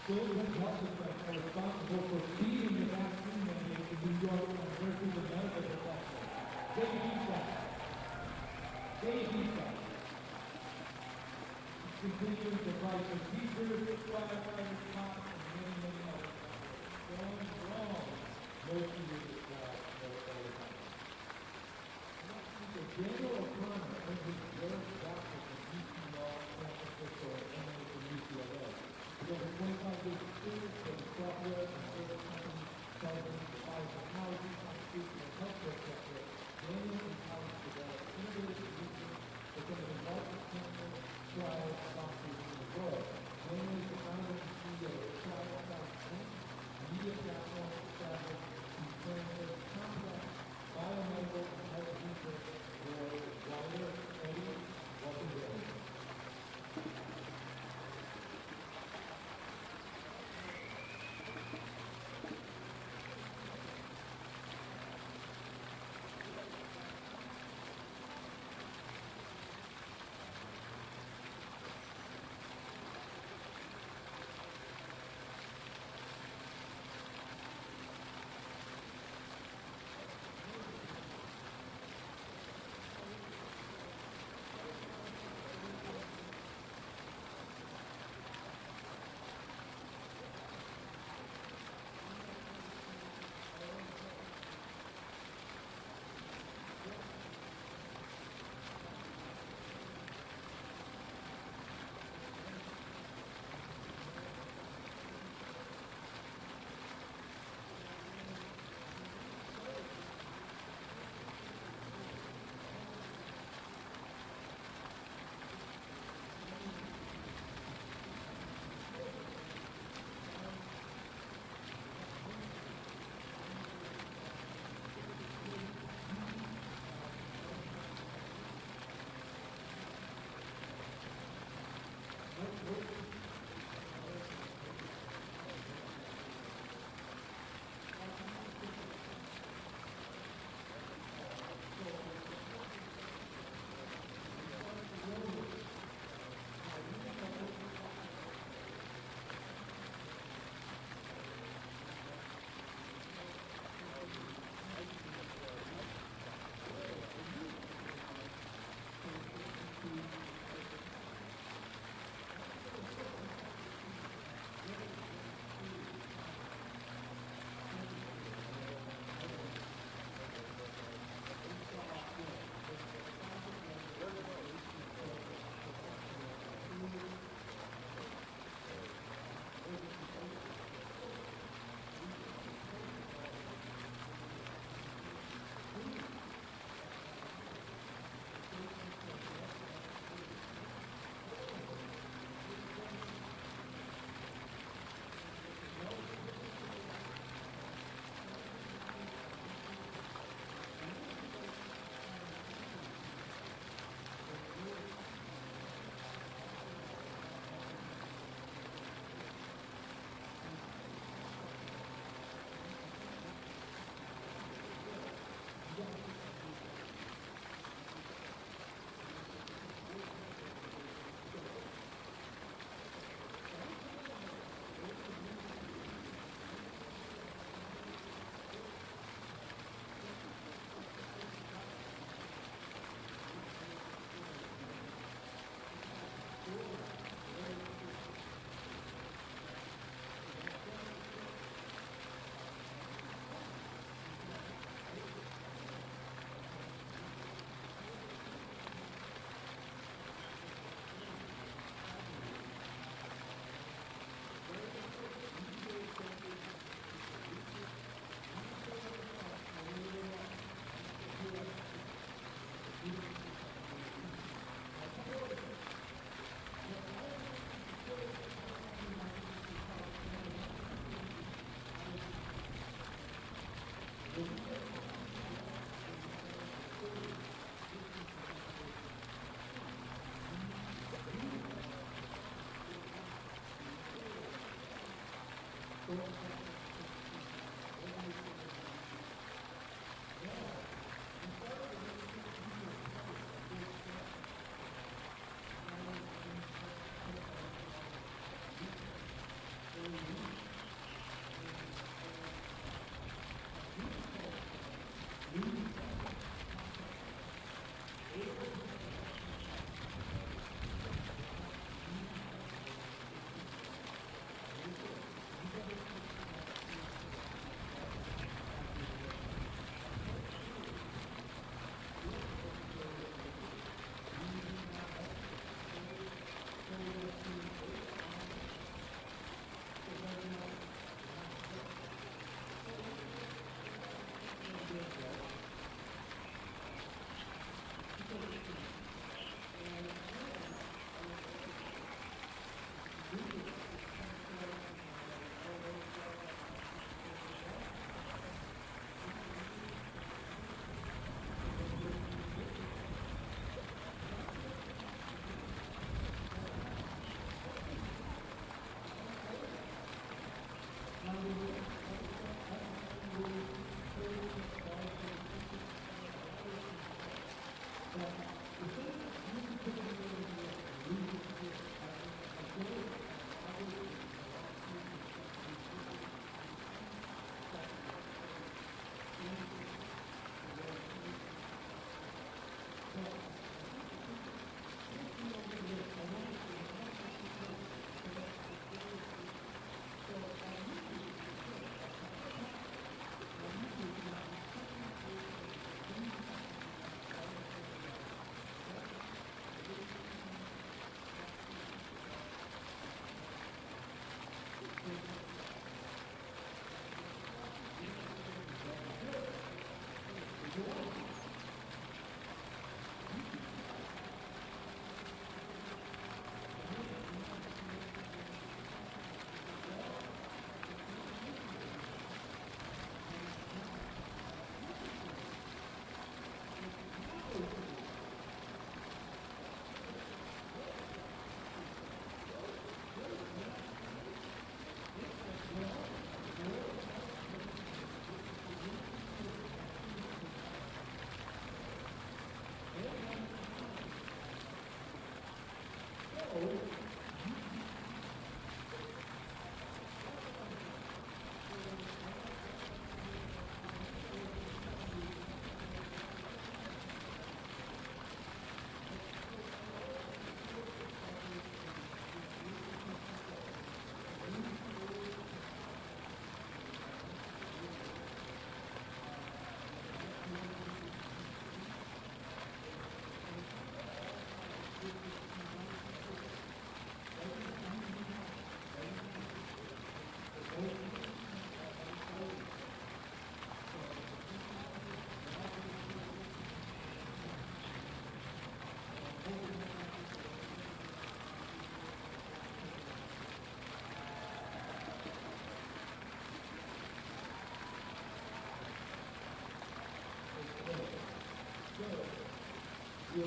Those health systems are responsible for feeding the vaccine mandate in New York and versus the medical professionals. They eat that. They eat that. It's continuing to fight for teachers, firefighters, cops, and many, many others. Wrong. Motion is the general affirmer of his work doctor in DC law, San Francisco, and in UCLA. We have a 25-year experience for the software and service company solving the fire technology, constitution, and healthcare sector. Daniel empowers to develop innovative solutions that can involve cancer, trials, lawsuits, and the world. Daniel is the founder and CEO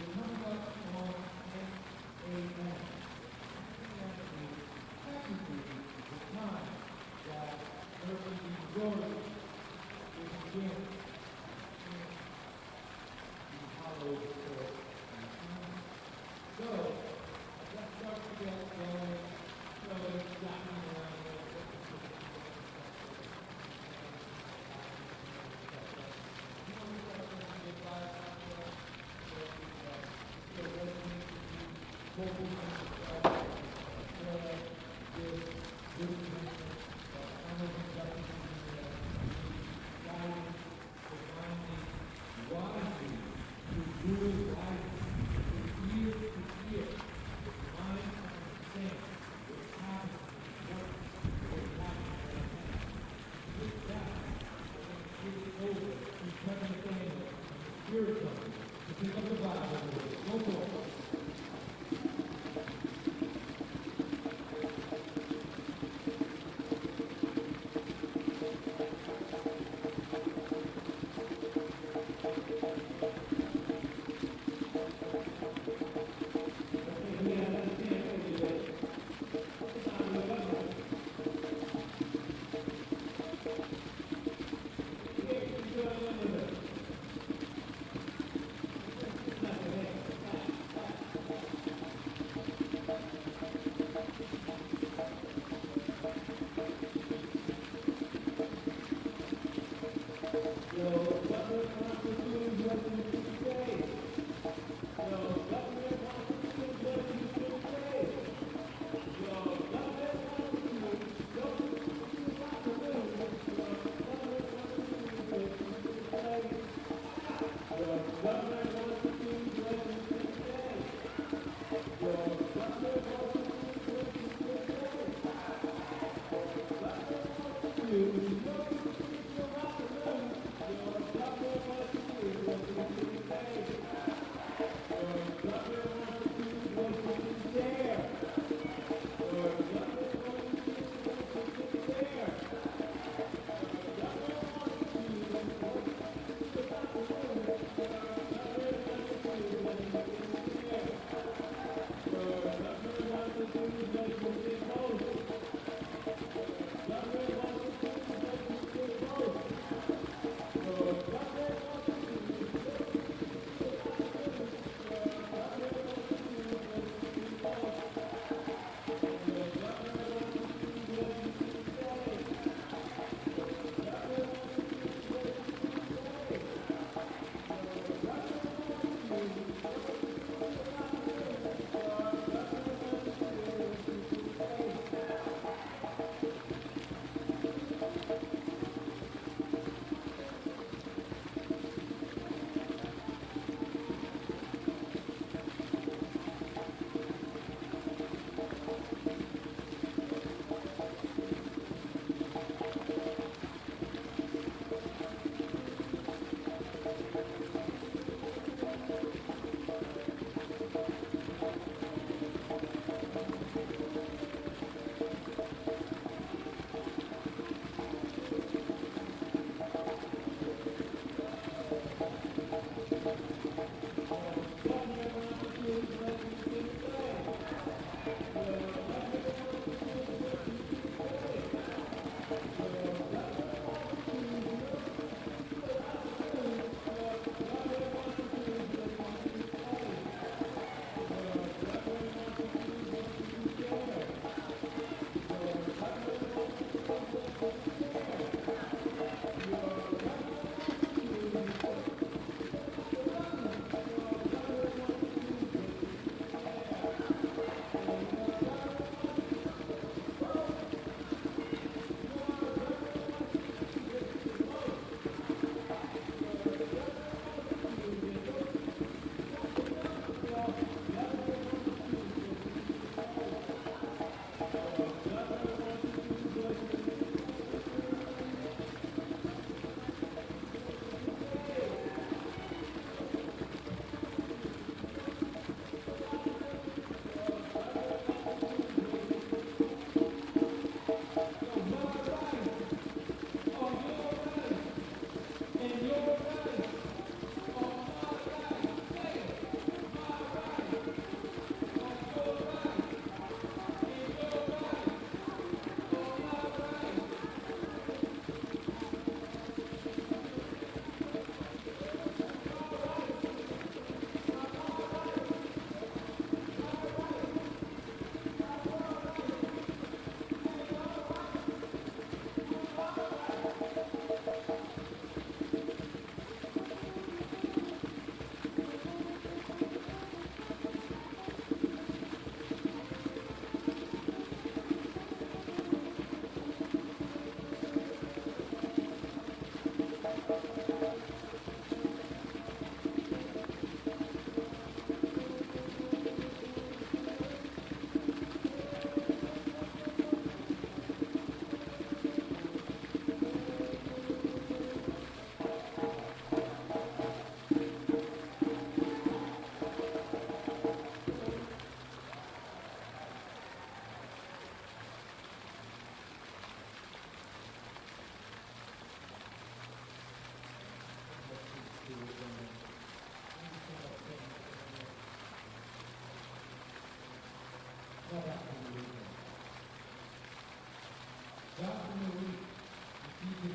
it comes up on SAM. Technically, the time that person is majority is again hollow court. So, let's start to get going. So, it's got me around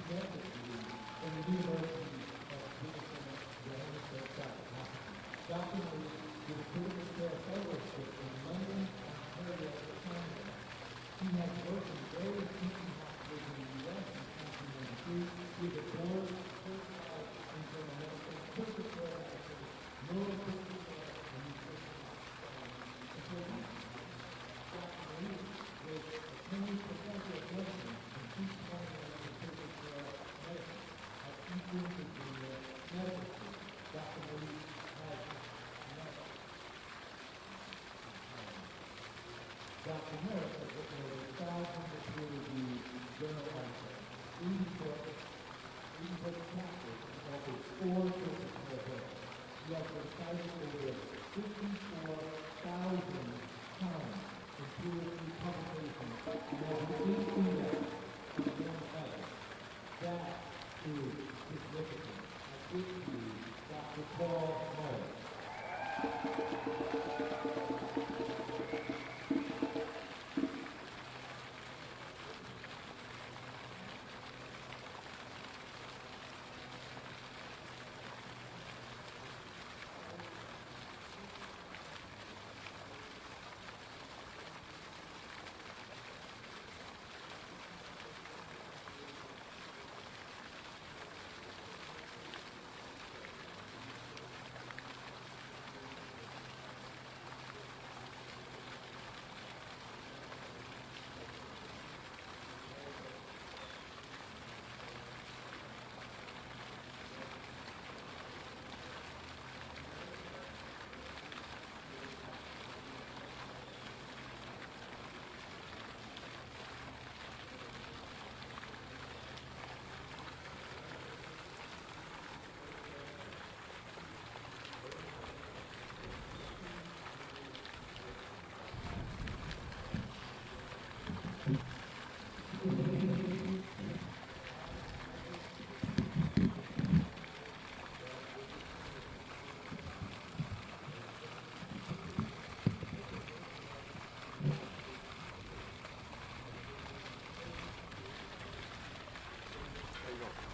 necessary in the University of Citizen Johannesburg documented with critical care fellowship in London, Ontario, Canada. He has worked in various teaching hospitals in the U.S. in 1993 with the board certified internal medicine, critical care medicine, neurocritical care, and nutrition. Dr. Lee was a tenured professor of medicine and chief coordinator of critical care medicine at Injunctive Medical School. Dr. Lee has Dr. Morris has written over 1,000 peer-reviewed journal articles, 80 book chapters, and authored 4 critical books. He has been cited over 54,000 times in peer-reviewed publications in over 18 years, among others. That is significant. I give you Dr. Paul Morris.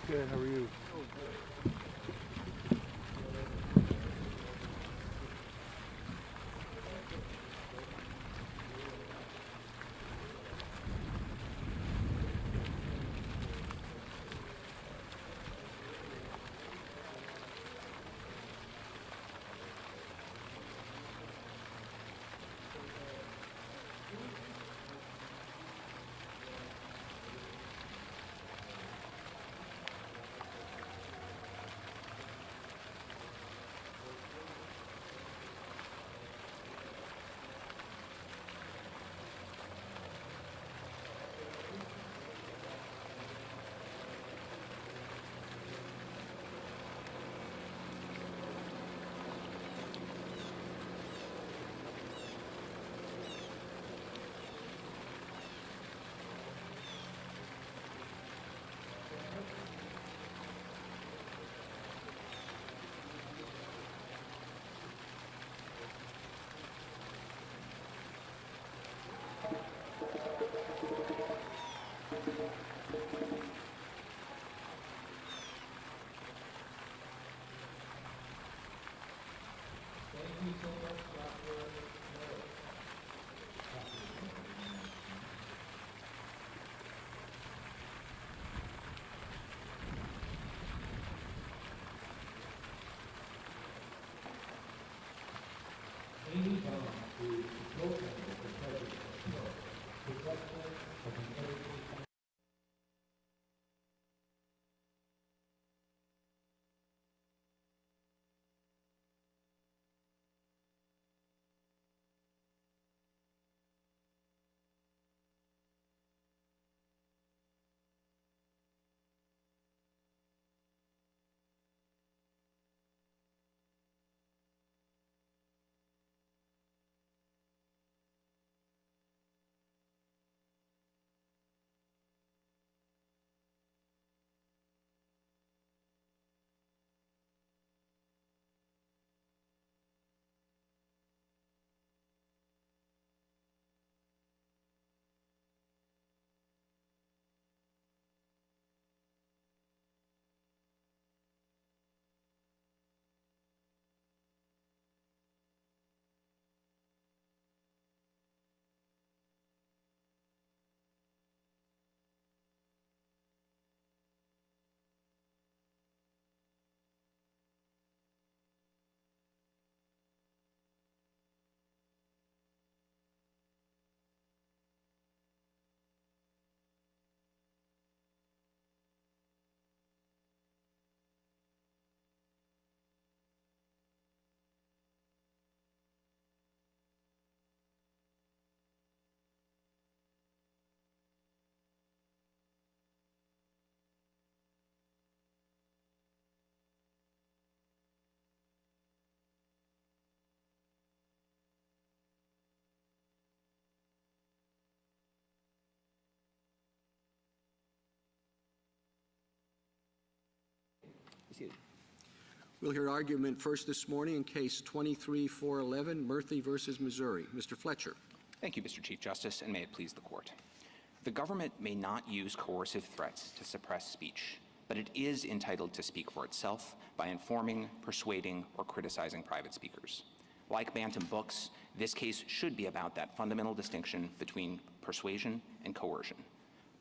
Good, how are you? you. We'll hear argument first this morning in Case 23-411, Murphy versus Missouri. Mr. Fletcher. Thank you, Mr. Chief Justice, and may it please the Court. The government may not use coercive threats to suppress speech, but it is entitled to speak for itself by informing, persuading, or criticizing private speakers. Like Bantam Books, this case should be about that fundamental distinction between persuasion and coercion.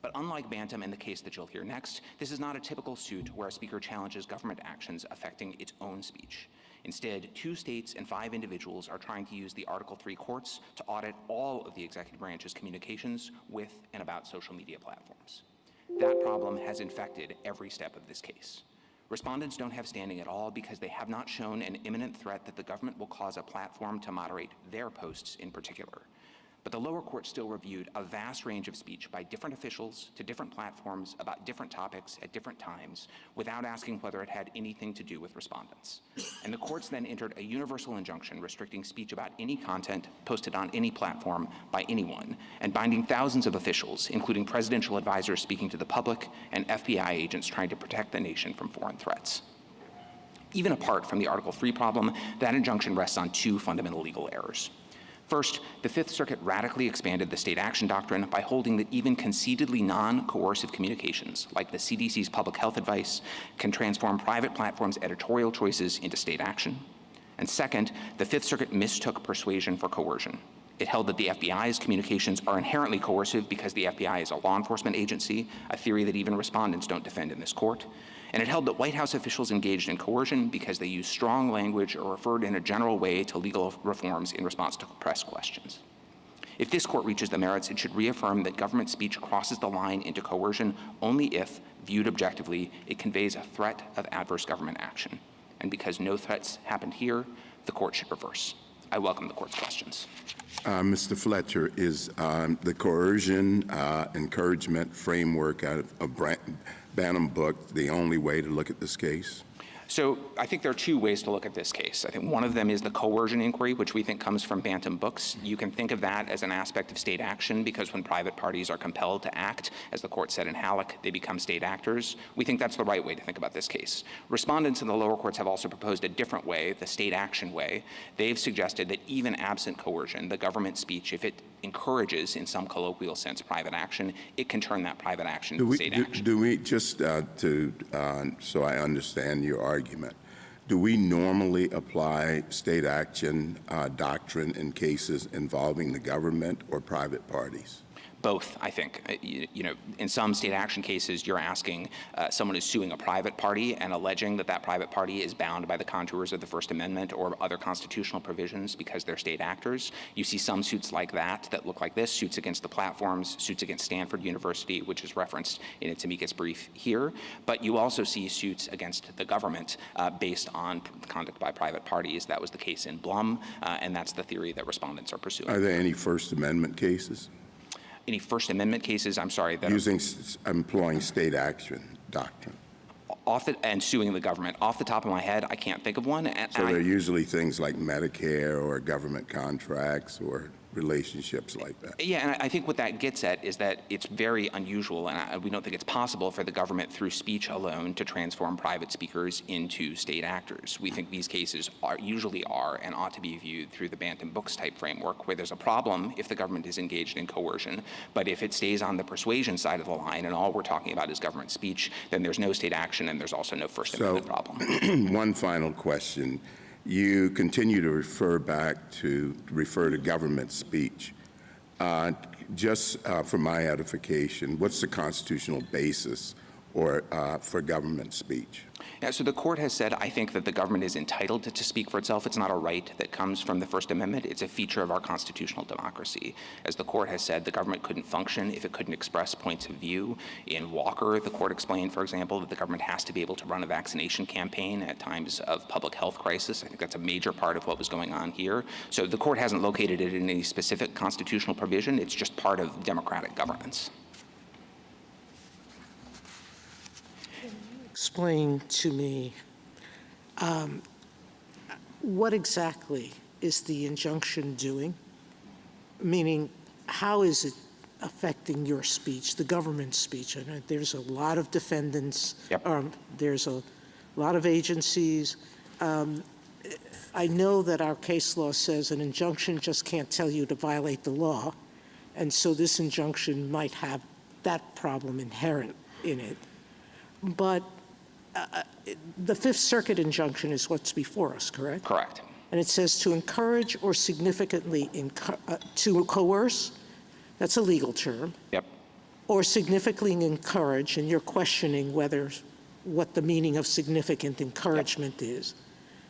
But unlike Bantam and the case that you'll hear next, this is not a typical suit where a speaker challenges government actions affecting its own speech. Instead, 2 states and 5 individuals are trying to use the Article III courts to audit all of the executive branch's communications with and about social media platforms. That problem has infected every step of this case. Respondents don't have standing at all because they have not shown an imminent threat that the government will cause a platform to moderate their posts in particular. But the lower court still reviewed a vast range of speech by different officials to different platforms about different topics at different times without asking whether it had anything to do with respondents. And the courts then entered a universal injunction restricting speech about any content posted on any platform by anyone and binding thousands of officials, including presidential advisors speaking to the public and FBI agents trying to protect the nation from foreign threats. Even apart from the Article III problem, that injunction rests on 2 fundamental legal errors. First, the Fifth Circuit radically expanded the state action doctrine by holding that even concededly non-coercive communications, like the CDC's public health advice, can transform private platforms' editorial choices into state action. And second, the Fifth Circuit mistook persuasion for coercion. It held that the FBI's communications are inherently coercive because the FBI is a law enforcement agency, a theory that even respondents don't defend in this court. And it held that White House officials engaged in coercion because they used strong language or referred in a general way to legal reforms in response to press questions. If this court reaches the merits, it should reaffirm that government speech crosses the line into coercion only if, viewed objectively, it conveys a threat of adverse government action. And because no threats happened here, the court should reverse. I welcome the court's questions. Mr. Fletcher, is the coercion encouragement framework out of Bantam book the only way to look at this case? So I think there are 2 ways to look at this case. I think one of them is the coercion inquiry, which we think comes from Bantam Books. You can think of that as an aspect of state action because when private parties are compelled to act, as the court said in Halleck, they become state actors. We think that's the right way to think about this case. Respondents in the lower courts have also proposed a different way, the state action way. They've suggested that even absent coercion, the government speech, if it encourages, in some colloquial sense, private action, it can turn that private action into state action. Do we just so I understand your argument, do we normally apply state action doctrine in cases involving the government or private parties? Both, I think. You know, in some state action cases, you're asking someone who's suing a private party and alleging that that private party is bound by the contours of the First Amendment or other constitutional provisions because they're state actors. You see some suits like that look like this, suits against the platforms, suits against Stanford University, which is referenced in its amicus brief here. But you also see suits against the government based on conduct by private parties. That was the case in Blum, and that's the theory that respondents are pursuing. Are there any First Amendment cases? Any First Amendment cases, I'm sorry. Employing state action doctrine. And suing the government. Off the top of my head, I can't think of one. So they're usually things like Medicare or government contracts or relationships like that. Yeah, and I think what that gets at is that it's very unusual, and we don't think it's possible for the government through speech alone to transform private speakers into state actors. We think these cases usually are and ought to be viewed through the Bantam Books type framework, where there's a problem if the government is engaged in coercion, but if it stays on the persuasion side of the line and all we're talking about is government speech, then there's no state action and there's also no First Amendment problem. One final question. You continue to refer to government speech. Just for my edification, what's the constitutional basis for government speech? Yeah, so the court has said, I think, that the government is entitled to speak for itself. It's not a right that comes from the First Amendment. It's a feature of our constitutional democracy. As the court has said, the government couldn't function if it couldn't express points of view. In Walker, the court explained, for example, that the government has to be able to run a vaccination campaign at times of public health crisis. I think that's a major part of what was going on here. So the court hasn't located it in any specific constitutional provision. It's just part of democratic governance. Explain to me what exactly is the injunction doing? Meaning, how is it affecting your speech, the government speech? I know there's a lot of defendants. Yep. There's a a lot of agencies. I know that our case law says an injunction just can't tell you to violate the law, and so this injunction might have that problem inherent in it. But the Fifth Circuit injunction is what's before us, correct? Correct. And it says to encourage or significantly to coerce, that's a legal term, Yep. or significantly encourage, and you're questioning what the meaning of significant encouragement is.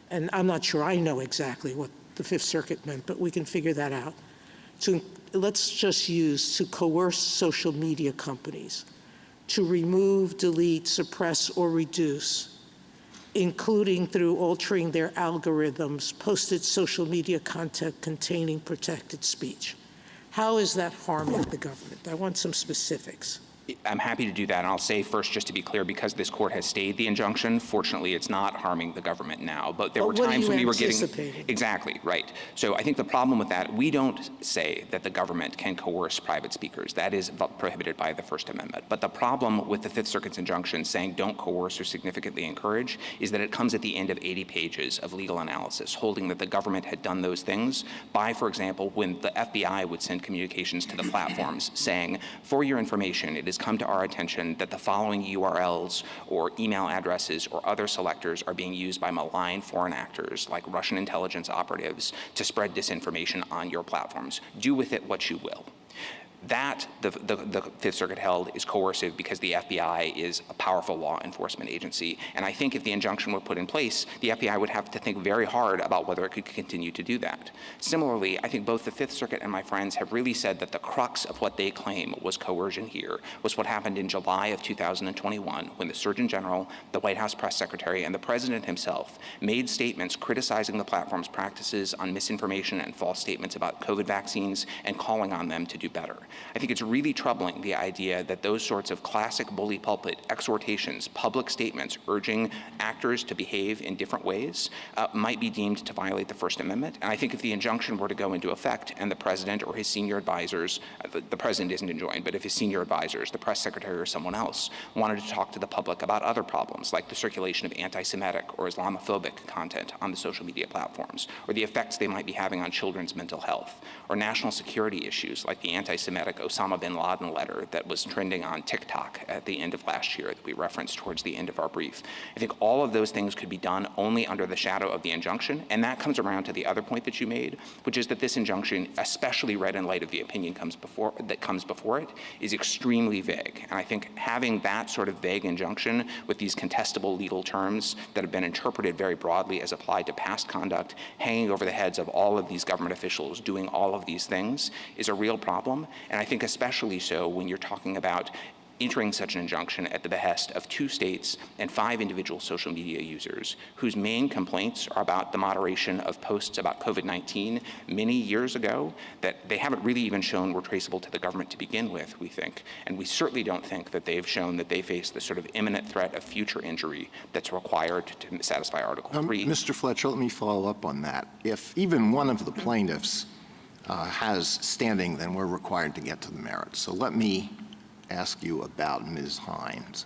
And I'm not sure I know exactly what the Fifth Circuit meant, but we can figure that out. Let's just use to coerce social media companies to remove, delete, suppress, or reduce, including through altering their algorithms, posted social media content containing protected speech. How is that harming the government? I want some specifics. I'm happy to do that, and I'll say first, just to be clear, because this court has stayed the injunction, fortunately, it's not harming the government now. But there were times when we were getting exactly right. So I think the problem with that, we don't say that the government can coerce private speakers. That is prohibited by the First Amendment. But the problem with the Fifth Circuit's injunction saying don't coerce or significantly encourage is that it comes at the end of 80 pages of legal analysis, holding that the government had done those things by, for example, when the FBI would send communications to the platforms saying, for your information, it is come to our attention that the following URLs or email addresses or other selectors are being used by malign foreign actors like Russian intelligence operatives to spread disinformation on your platforms. Do with it what you will. That, the Fifth Circuit held, is coercive because the FBI is a powerful law enforcement agency. And I think if the injunction were put in place, the FBI would have to think very hard about whether it could continue to do that. Similarly, I think both the Fifth Circuit and my friends have really said that the crux of what they claim was coercion here was what happened in July of 2021 when the Surgeon General, the White House press secretary, and the President himself made statements criticizing the platform's practices on misinformation and false statements about COVID vaccines and calling on them to do better. I think it's really troubling, the idea that those sorts of classic bully pulpit exhortations, public statements urging actors to behave in different ways might be deemed to violate the First Amendment. And I think if the injunction were to go into effect and the President or his senior advisors, the President isn't enjoined, but if his senior advisors, the press secretary or someone else, wanted to talk to the public about other problems like the circulation of anti-Semitic or Islamophobic content on the social media platforms, or the effects they might be having on children's mental health, or national security issues like the anti-Semitic Osama bin Laden letter that was trending on TikTok at the end of last year that we referenced towards the end of our brief. I think all of those things could be done only under the shadow of the injunction, and that comes around to the other point that you made, which is that this injunction, especially read in light of the opinion that comes before it, is extremely vague. And I think having that sort of vague injunction with these contestable legal terms that have been interpreted very broadly as applied to past conduct, hanging over the heads of all of these government officials doing all of these things is a real problem. And I think especially so when you're talking about entering such an injunction at the behest of 2 states and 5 individual social media users whose main complaints are about the moderation of posts about COVID-19 many years ago that they haven't really even shown were traceable to the government to begin with, we think. And we certainly don't think that they've shown that they face the sort of imminent threat of future injury that's required to satisfy Article 3. Mr. Fletcher, let me follow up on that. If even one of the plaintiffs has standing, then we're required to get to the merits. So let me ask you about Ms. Hines.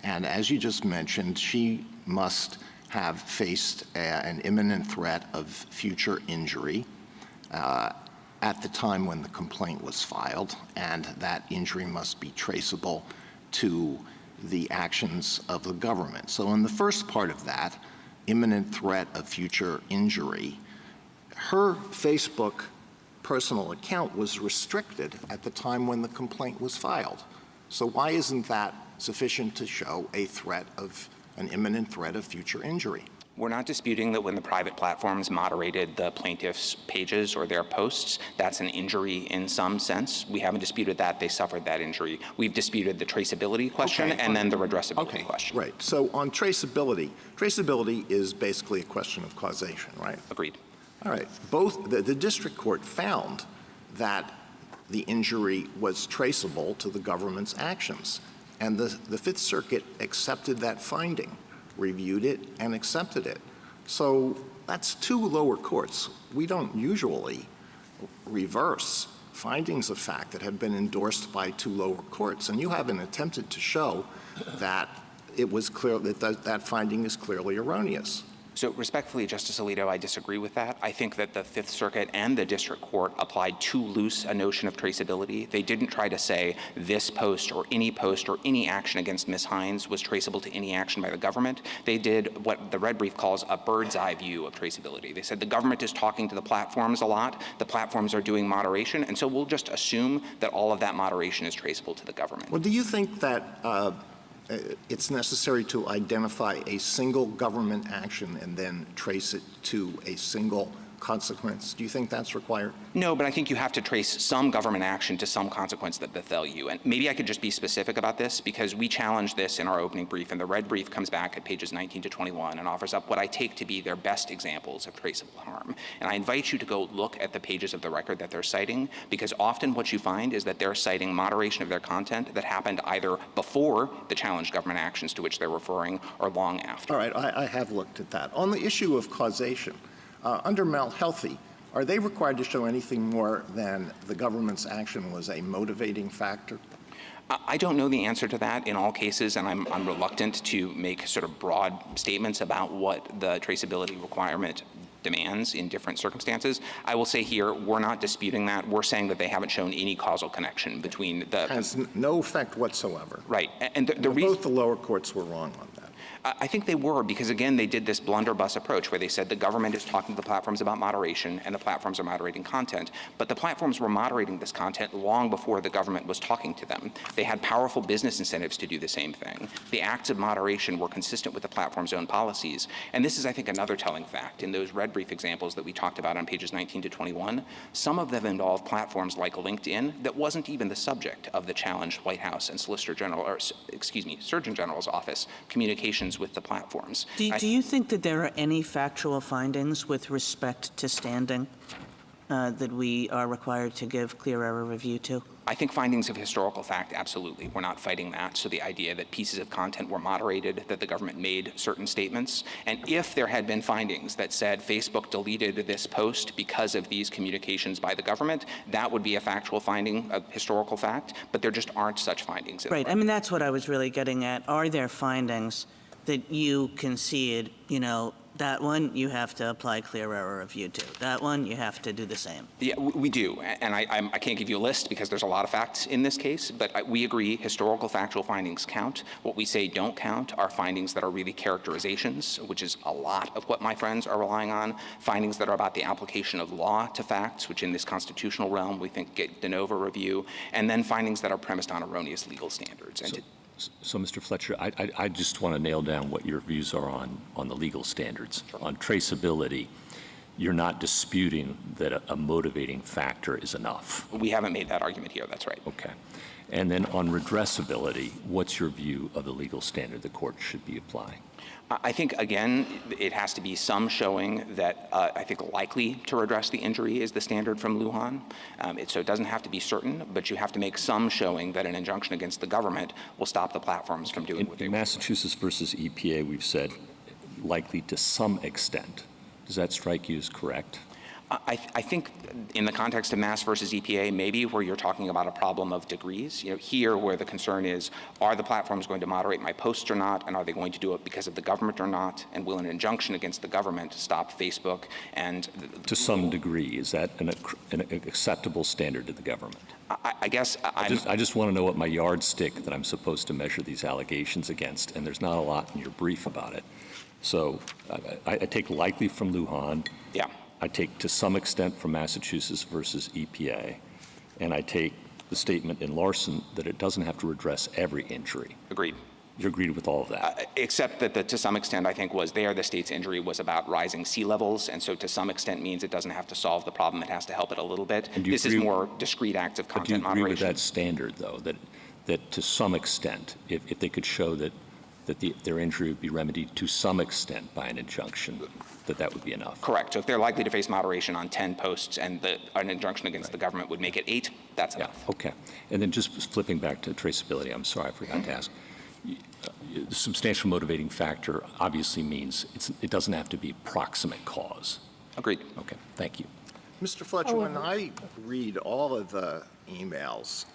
And as you just mentioned, she must have faced an imminent threat of future injury at the time when the complaint was filed, and that injury must be traceable to the actions of the government. So in the first part of that, imminent threat of future injury, her Facebook personal account was restricted at the time when the complaint was filed. So why isn't that sufficient to show an imminent threat of future injury? We're not disputing that when the private platforms moderated the plaintiff's pages or their posts, that's an injury in some sense. We haven't disputed that. They suffered that injury. We've disputed the traceability question and then the redressability question. Right. So on traceability is basically a question of causation, right? Agreed. All right. Both the district court found that the injury was traceable to the government's actions, and the Fifth Circuit accepted that finding, reviewed it, and accepted it. So that's 2 lower courts. We don't usually reverse findings of fact that have been endorsed by 2 lower courts, and you haven't attempted to show that it was clear that that finding is clearly erroneous. So respectfully, Justice Alito, I disagree with that. I think that the Fifth Circuit and the District Court applied too loose a notion of traceability. They didn't try to say this post or any action against Ms. Hines was traceable to any action by the government. They did what the red brief calls a bird's eye view of traceability. They said the government is talking to the platforms a lot. The platforms are doing moderation. And so we'll just assume that all of that moderation is traceable to the government. Well, do you think that it's necessary to identify a single government action and then trace it to a single consequence? Do you think that's required? No, but I think you have to trace some government action to some consequence that befell you. And maybe I could just be specific about this, because we challenged this in our opening brief, and the red brief comes back at pages 19 to 21 and offers up what I take to be their best examples of traceable harm. And I invite you to go look at the pages of the record that they're citing, because often what you find is that they're citing moderation of their content that happened either before the challenged government actions to which they're referring or long after. All right, I have looked at that. On the issue of causation, under Malhealthy, are they required to show anything more than the government's action was a motivating factor? I don't know the answer to that in all cases, and I'm reluctant to make sort of broad statements about what the traceability requirement demands in different circumstances. I will say here, we're not disputing that. We're saying that they haven't shown any causal connection between the— Has no effect whatsoever. Right. And the reason— Both the lower courts were wrong on that. I think they were, because again, they did this blunderbuss approach where they said the government is talking to the platforms about moderation and the platforms are moderating content. But the platforms were moderating this content long before the government was talking to them. They had powerful business incentives to do the same thing. The acts of moderation were consistent with the platform's own policies. And this is, I think, another telling fact. In those red brief examples that we talked about on pages 19 to 21, some of them involved platforms like LinkedIn that wasn't even the subject of the challenged White House and Solicitor General, or excuse me, Surgeon General's office communications with the platforms. Do you think that there are any factual findings with respect to standing that we are required to give clear error review to? I think findings of historical fact, absolutely. We're not fighting that. So the idea that pieces of content were moderated, that the government made certain statements, and if there had been findings that said Facebook deleted this post because of these communications by the government, that would be a factual finding, a historical fact, but there just aren't such findings. Right. I mean, that's what I was really getting at. Are there findings that you concede, that one you have to apply clear error review to. That one you have to do the same. Yeah, we do. And I can't give you a list because there's a lot of facts in this case, but we agree historical factual findings count. What we say don't count are findings that are really characterizations, which is a lot of what my friends are relying on. Findings that are about the application of law to facts, which in this constitutional realm we think get de novo review. And then findings that are premised on erroneous legal standards. So, Mr. Fletcher, I just want to nail down what your views are on the legal standards. Sure. On traceability, you're not disputing that a motivating factor is enough. We haven't made that argument here. That's right. Okay. And then on redressability, what's your view of the legal standard the court should be applying? I think, again, it has to be some showing that I think likely to redress the injury is the standard from Lujan. So it doesn't have to be certain, but you have to make some showing that an injunction against the government will stop the platforms from doing what they want. In Massachusetts versus EPA, we've said likely to some extent. Does that strike you as correct? I think in the context of Mass versus EPA, maybe where you're talking about a problem of degrees, here where the concern is, are the platforms going to moderate my posts or not, and are they going to do it because of the government or not, and will an injunction against the government stop Facebook and— To some degree, is that an acceptable standard to the government? I guess I just want to know what my yardstick that I'm supposed to measure these allegations against, and there's not a lot in your brief about it. So I take likely from Lujan. Yeah. I take to some extent from Massachusetts versus EPA, and I take the statement in Larson that it doesn't have to redress every injury. Agreed. You agreed with all of that? Except that to some extent, I think, was there the state's injury was about rising sea levels, and so to some extent means it doesn't have to solve the problem, it has to help it a little bit. This is more discrete acts of content moderation. Do you agree with that standard, though, that to some extent, if they could show that their injury would be remedied to some extent by an injunction, that would be enough? Correct. So if they're likely to face moderation on 10 posts and an injunction against the government would make it 8, that's enough. Okay. And then just flipping back to traceability, I'm sorry, I forgot to ask. The substantial motivating factor obviously means it doesn't have to be proximate cause. Agreed. Okay. Thank you. Mr. Fletcher, when I read all of the emails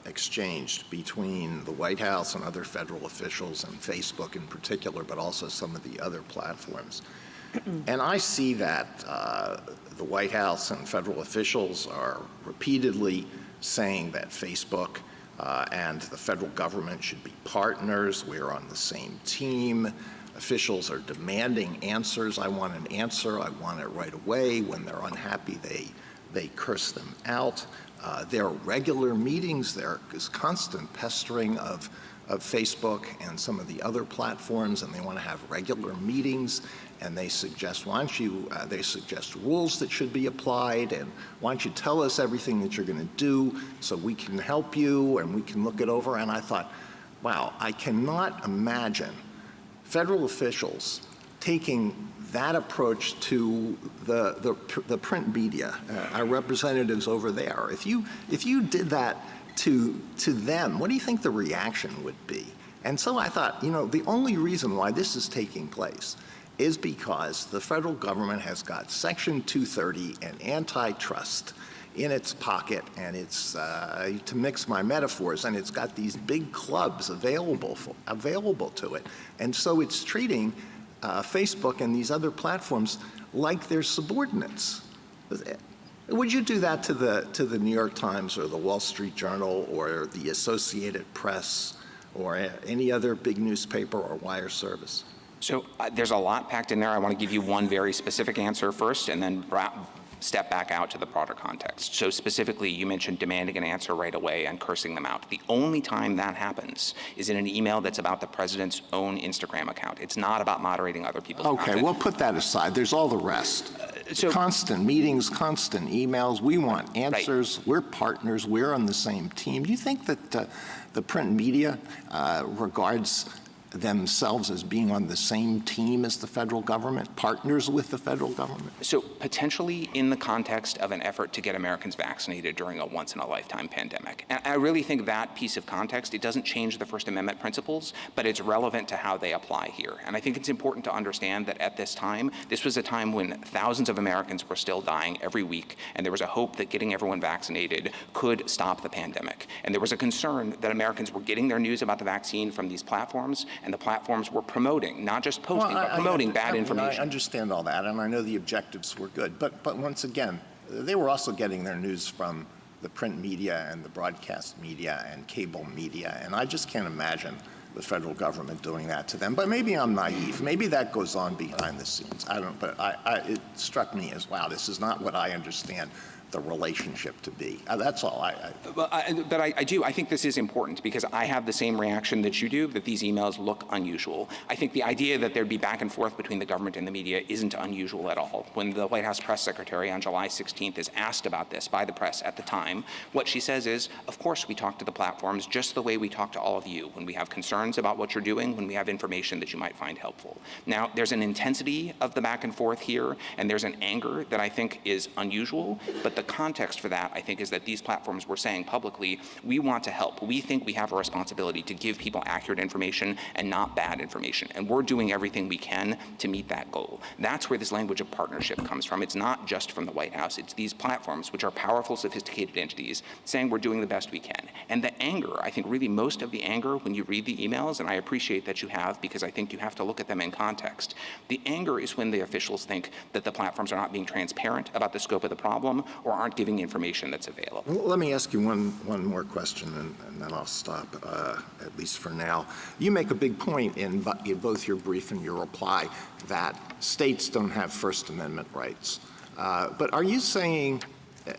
exchanged between the White House and other federal officials and Facebook in particular, but also some of the other platforms, and I see that the White House and federal officials are repeatedly saying that Facebook and the federal government should be partners. We're on the same team. Officials are demanding answers. I want an answer. I want it right away. When they're unhappy, they curse them out. There are regular meetings. There is constant pestering of Facebook and some of the other platforms, and they want to have regular meetings. And they suggest, they suggest rules that should be applied, and why don't you tell us everything that you're going to do so we can help you and we can look it over. And I thought, wow, I cannot imagine federal officials taking that approach to the print media, our representatives over there. If you did that to them, what do you think the reaction would be? And so I thought, the only reason why this is taking place is because the federal government has got Section 230 and antitrust in its pocket, and it's, to mix my metaphors, and it's got these big clubs available to it. And so it's treating Facebook and these other platforms like they're subordinates. Would you do that to the New York Times or the Wall Street Journal or the Associated Press or any other big newspaper or wire service? So there's a lot packed in there. I want to give you one very specific answer first, and then step back out to the broader context. So specifically, you mentioned demanding an answer right away and cursing them out. The only time that happens is in an email that's about the president's own Instagram account. It's not about moderating other people's content. Okay, we'll put that aside. There's all the rest. Constant meetings, constant emails. We want answers. Right. We're partners. We're on the same team. Do you think that the print media regards themselves as being on the same team as the federal government, partners with the federal government? So potentially in the context of an effort to get Americans vaccinated during a once-in-a-lifetime pandemic. And I really think that piece of context, it doesn't change the First Amendment principles, but it's relevant to how they apply here. And I think it's important to understand that at this time, this was a time when thousands of Americans were still dying every week, and there was a hope that getting everyone vaccinated could stop the pandemic. And there was a concern that Americans were getting their news about the vaccine from these platforms, and the platforms were promoting, not just posting, but promoting bad information. I understand all that, and I know the objectives were good. But once again, they were also getting their news from the print media and the broadcast media and cable media, and I just can't imagine the federal government doing that to them. But maybe I'm naive. Maybe that goes on behind the scenes. I don't. But it struck me as, wow, this is not what I understand the relationship to be. That's all. But I think this is important because I have the same reaction that you do, that these emails look unusual. I think the idea that there'd be back and forth between the government and the media isn't unusual at all. When the White House press secretary on July 16th is asked about this by the press at the time, what she says is, of course we talk to the platforms just the way we talk to all of you when we have concerns about what you're doing, when we have information that you might find helpful. Now, there's an intensity of the back and forth here, and there's an anger that I think is unusual, but the context for that, I think, is that these platforms were saying publicly, we want to help. We think we have a responsibility to give people accurate information and not bad information, and we're doing everything we can to meet that goal. That's where this language of partnership comes from. It's not just from the White House. It's these platforms, which are powerful, sophisticated entities, saying we're doing the best we can. And the anger, I think really most of the anger when you read the emails, and I appreciate that you have because I think you have to look at them in context, the anger is when the officials think that the platforms are not being transparent about the scope of the problem or aren't giving information that's available. Well, let me ask you one more question, and then I'll stop, at least for now. You make a big point in both your brief and your reply that states don't have First Amendment rights. But are you saying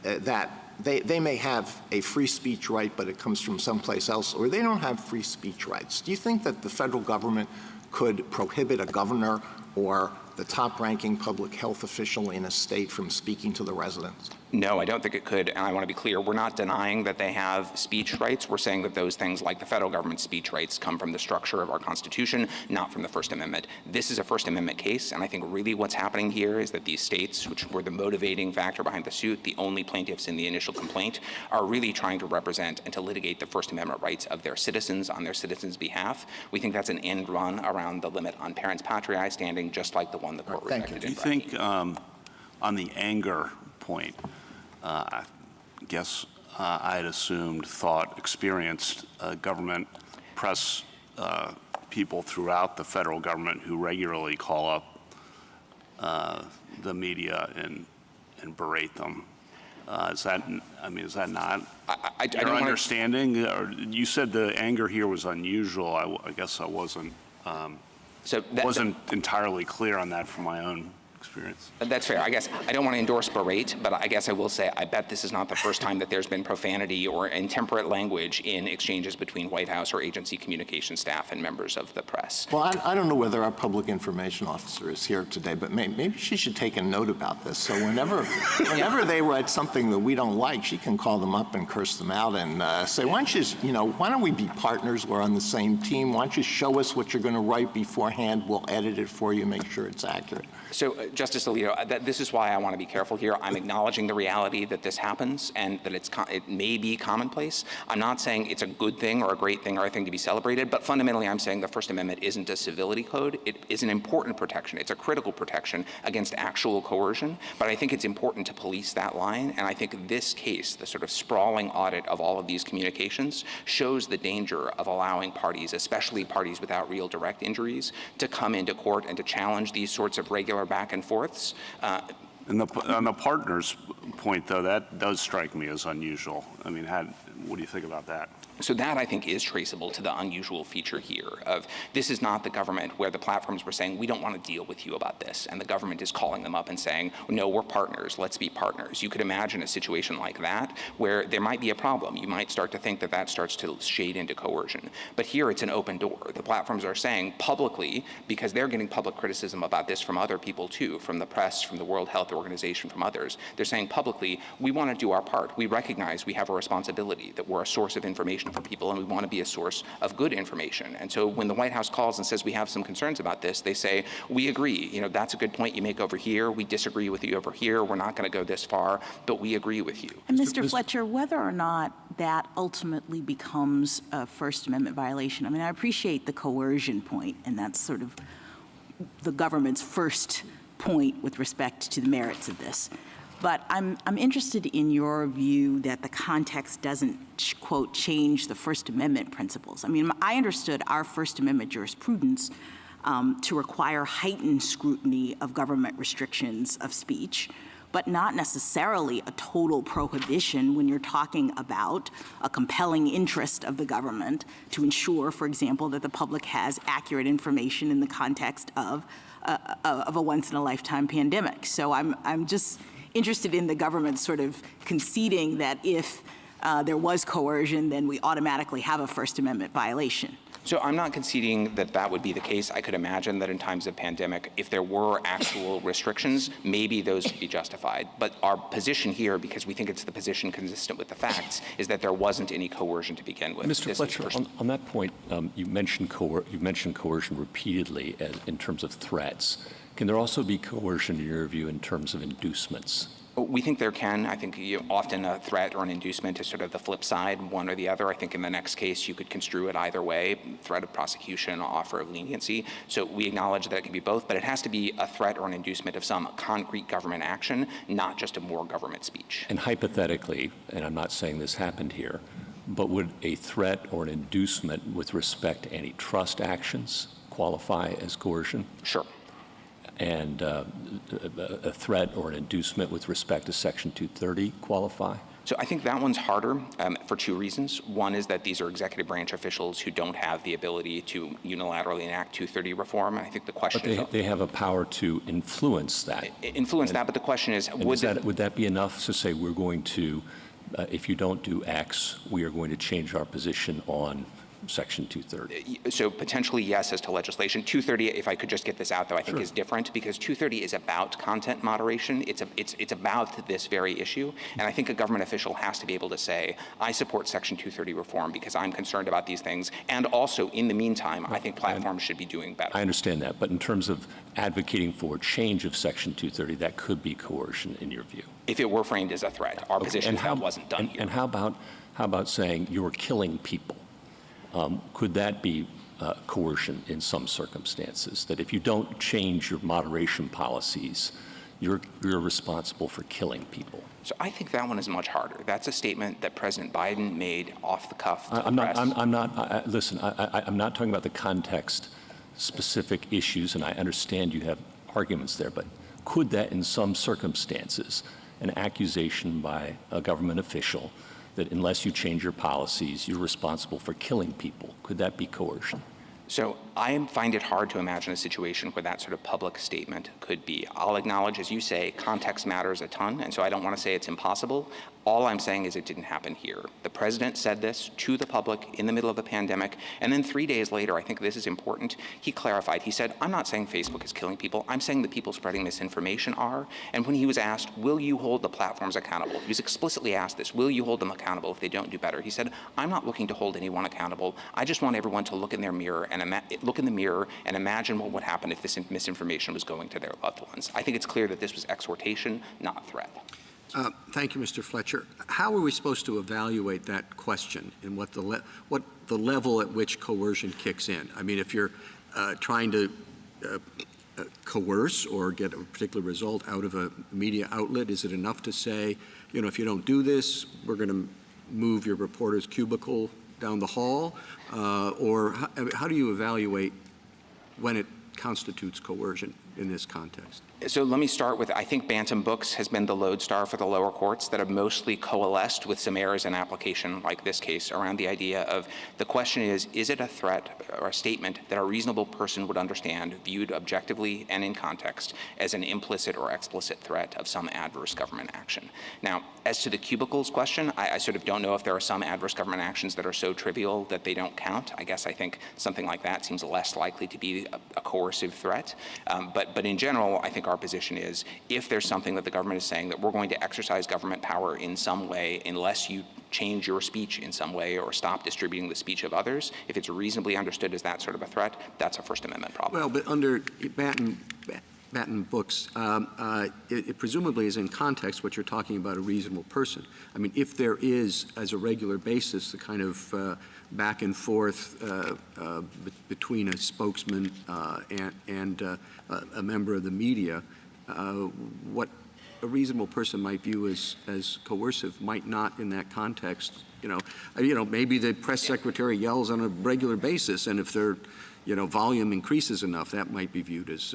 that they may have a free speech right, but it comes from someplace else, or they don't have free speech rights? Do you think that the federal government could prohibit a governor or the top-ranking public health official in a state from speaking to the residents? No, I don't think it could, and I want to be clear. We're not denying that they have speech rights. We're saying that those things, like the federal government's speech rights, come from the structure of our Constitution, not from the First Amendment. This is a First Amendment case, and I think really what's happening here is that these states, which were the motivating factor behind the suit, the only plaintiffs in the initial complaint, are really trying to represent and to litigate the First Amendment rights of their citizens on their citizens' behalf. We think that's an end run around the limit on parents patriae standing, just like the one the court rejected. Do you think on the anger point. I guess I had assumed, experienced government press people throughout the federal government who regularly call up the media and berate them. Is that not your understanding? Or you said the anger here was unusual. I guess I wasn't entirely clear on that from my own experience. That's fair. I guess I don't want to endorse berate, but I guess I will say I bet this is not the first time that there's been profanity or intemperate language in exchanges between White House or agency communication staff and members of the press. Well, I don't know whether our public information officer is here today, but maybe she should take a note about this. So whenever they write something that we don't like, she can call them up and curse them out and say, why don't we be partners? We're on the same team. Why don't you show us what you're going to write beforehand? We'll edit it for you, make sure it's accurate. So, Justice Alito, this is why I want to be careful here. I'm acknowledging the reality that this happens and that it may be commonplace. I'm not saying it's a good thing or a great thing or a thing to be celebrated, but fundamentally I'm saying the First Amendment isn't a civility code. It is an important protection. It's a critical protection against actual coercion, but I think it's important to police that line, and I think this case, the sort of sprawling audit of all of these communications, shows the danger of allowing parties, especially parties without real direct injuries, to come into court and to challenge these sorts of regular back and forths. On the partners point, though, that does strike me as unusual. I mean, what do you think about that? So that, I think, is traceable to the unusual feature here of this is not the government where the platforms were saying, we don't want to deal with you about this. And the government is calling them up and saying, no, we're partners. Let's be partners. You could imagine a situation like that where there might be a problem. You might start to think that that starts to shade into coercion. But here it's an open door. The platforms are saying publicly, because they're getting public criticism about this from other people too, from the press, from the World Health Organization, from others. They're saying publicly, we want to do our part. We recognize we have a responsibility, that we're a source of information for people, and we want to be a source of good information. And so when the White House calls and says we have some concerns about this, they say, we agree. That's a good point you make over here. We disagree with you over here. We're not going to go this far, but we agree with you. And Mr. Fletcher, whether or not that ultimately becomes a First Amendment violation, I mean, I appreciate the coercion point, and that's sort of the government's first point with respect to the merits of this. But I'm interested in your view that the context doesn't, quote, change the First Amendment principles. I mean, I understood our First Amendment jurisprudence to require heightened scrutiny of government restrictions of speech, but not necessarily a total prohibition when you're talking about a compelling interest of the government to ensure, for example, that the public has accurate information in the context of a once-in-a-lifetime pandemic. So I'm just interested in the government sort of conceding that if there was coercion, then we automatically have a First Amendment violation. So I'm not conceding that that would be the case. I could imagine that in times of pandemic, if there were actual restrictions, maybe those would be justified. But our position here, because we think it's the position consistent with the facts, is that there wasn't any coercion to begin with. Mr. Fletcher, on that point, you mentioned coercion repeatedly in terms of threats. Can there also be coercion, in your view, in terms of inducements? We think there can. I think often a threat or an inducement is sort of the flip side, one or the other. I think in the next case, you could construe it either way, threat of prosecution, offer of leniency. So we acknowledge that it can be both, but it has to be a threat or an inducement of some concrete government action, not just a more government speech. And hypothetically, and I'm not saying this happened here, but would a threat or an inducement with respect to antitrust actions qualify as coercion? Sure. And a threat or an inducement with respect to Section 230 qualify? So I think that one's harder for two reasons. One is that these are executive branch officials who don't have the ability to unilaterally enact 230 reform. I think the question is... But they have a power to influence that. But the question is... Would that be enough to say we're going to, if you don't do X, we are going to change our position on Section 230? So potentially yes as to legislation. 230, if I could just get this out though, I think is different because 230 is about content moderation. It's about this very issue. And I think a government official has to be able to say, I support Section 230 reform because I'm concerned about these things. And also in the meantime, I think platforms should be doing better. I understand that. But in terms of advocating for change of Section 230, that could be coercion in your view. If it were framed as a threat, our position is that wasn't done here. And how about saying you're killing people? Could that be coercion in some circumstances? That if you don't change your moderation policies, you're responsible for killing people. So I think that one is much harder. That's a statement that President Biden made off the cuff to the press. Listen, I'm not talking about the context, specific issues, and I understand you have arguments there, but could that in some circumstances, an accusation by a government official that unless you change your policies, you're responsible for killing people, could that be coercion? So I find it hard to imagine a situation where that sort of public statement could be. I'll acknowledge, as you say, context matters a ton, and so I don't want to say it's impossible. All I'm saying is it didn't happen here. The president said this to the public in the middle of a pandemic, and then 3 days later, I think this is important, he clarified. He said, I'm not saying Facebook is killing people. I'm saying the people spreading misinformation are. And when he was asked, will you hold the platforms accountable? He was explicitly asked this, will you hold them accountable if they don't do better? He said, I'm not looking to hold anyone accountable. I just want everyone to look in their mirror and imagine what would happen if this misinformation was going to their loved ones. I think it's clear that this was exhortation, not threat. Thank you, Mr. Fletcher. How are we supposed to evaluate that question and what the level at which coercion kicks in? I mean, if you're trying to coerce or get a particular result out of a media outlet, is it enough to say, you know, if you don't do this, we're going to move your reporter's cubicle down the hall? Or how do you evaluate when it constitutes coercion in this context? So let me start with, I think Bantam Books has been the lodestar for the lower courts that have mostly coalesced with some errors in application like this case around the idea of the question is it a threat or a statement that a reasonable person would understand, viewed objectively and in context, as an implicit or explicit threat of some adverse government action? Now, as to the cubicles question, I sort of don't know if there are some adverse government actions that are so trivial that they don't count. I guess I think something like that seems less likely to be a coercive threat. But in general, I think our position is if there's something that the government is saying that we're going to exercise government power in some way unless you change your speech in some way or stop distributing the speech of others, if it's reasonably understood as that sort of a threat, that's a First Amendment problem. Well, but under Bantam Books, it presumably is in context what you're talking about a reasonable person. I mean, if there is, as a regular basis, the kind of back and forth between a spokesman and a member of the media, what a reasonable person might view as coercive might not in that context. Maybe the press secretary yells on a regular basis, and if their volume increases enough, that might be viewed as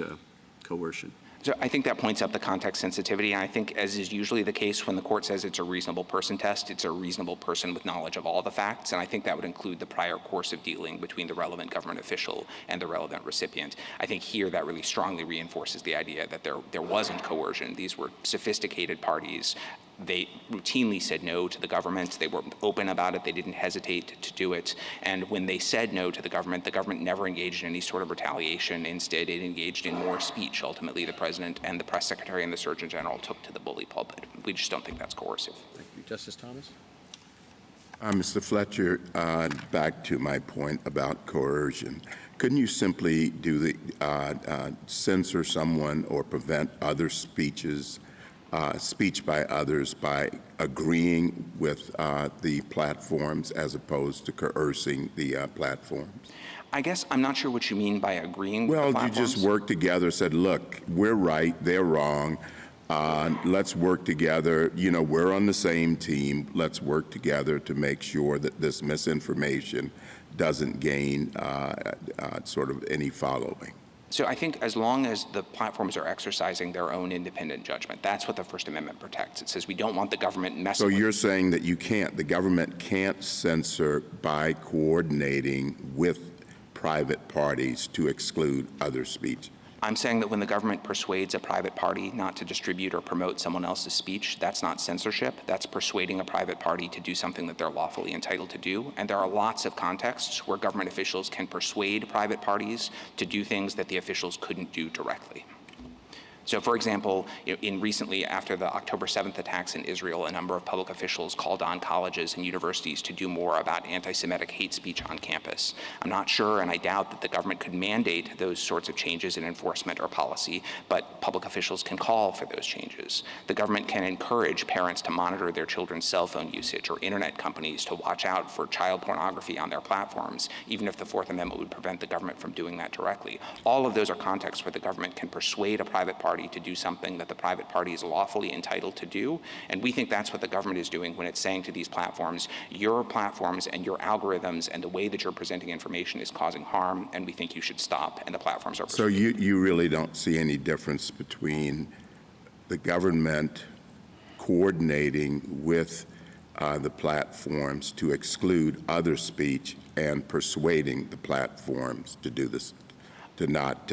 coercion. So I think that points up the context sensitivity, and I think, as is usually the case when the court says it's a reasonable person test, it's a reasonable person with knowledge of all the facts, and I think that would include the prior course of dealing between the relevant government official and the relevant recipient. I think here that really strongly reinforces the idea that there wasn't coercion. These were sophisticated parties. They routinely said no to the government. They were open about it. They didn't hesitate to do it. And when they said no to the government never engaged in any sort of retaliation. Instead, it engaged in more speech. Ultimately, the president and the press secretary and the surgeon general took to the bully pulpit. We just don't think that's coercive. Thank you. Justice Thomas? Mr. Fletcher, back to my point about coercion. Couldn't you simply do the censor someone or prevent other speech by others by agreeing with the platforms as opposed to coercing the platforms? I guess I'm not sure what you mean by agreeing with the Well, platforms. you just worked together, said, look, we're right, they're wrong. Let's work together. We're on the same team. Let's work together to make sure that this misinformation doesn't gain sort of any following. So I think as long as the platforms are exercising their own independent judgment, that's what the First Amendment protects. It says we don't want the government messing with. So you're saying that the government can't censor by coordinating with private parties to exclude other speech? I'm saying that when the government persuades a private party not to distribute or promote someone else's speech, that's not censorship. That's persuading a private party to do something that they're lawfully entitled to do. And there are lots of contexts where government officials can persuade private parties to do things that the officials couldn't do directly. So, for example, recently after the October 7th attacks in Israel, a number of public officials called on colleges and universities to do more about anti-Semitic hate speech on campus. I'm not sure, and I doubt that the government could mandate those sorts of changes in enforcement or policy, but public officials can call for those changes. The government can encourage parents to monitor their children's cell phone usage or internet companies to watch out for child pornography on their platforms, even if the Fourth Amendment would prevent the government from doing that directly. All of those are contexts where the government can persuade a private party party to do something that the private party is lawfully entitled to do. And we think that's what the government is doing when it's saying to these platforms, your platforms and your algorithms and the way that you're presenting information is causing harm, and we think you should stop, and the platforms are So you really don't see any difference between the government coordinating with the platforms to exclude other speech and persuading the platforms to do this, to not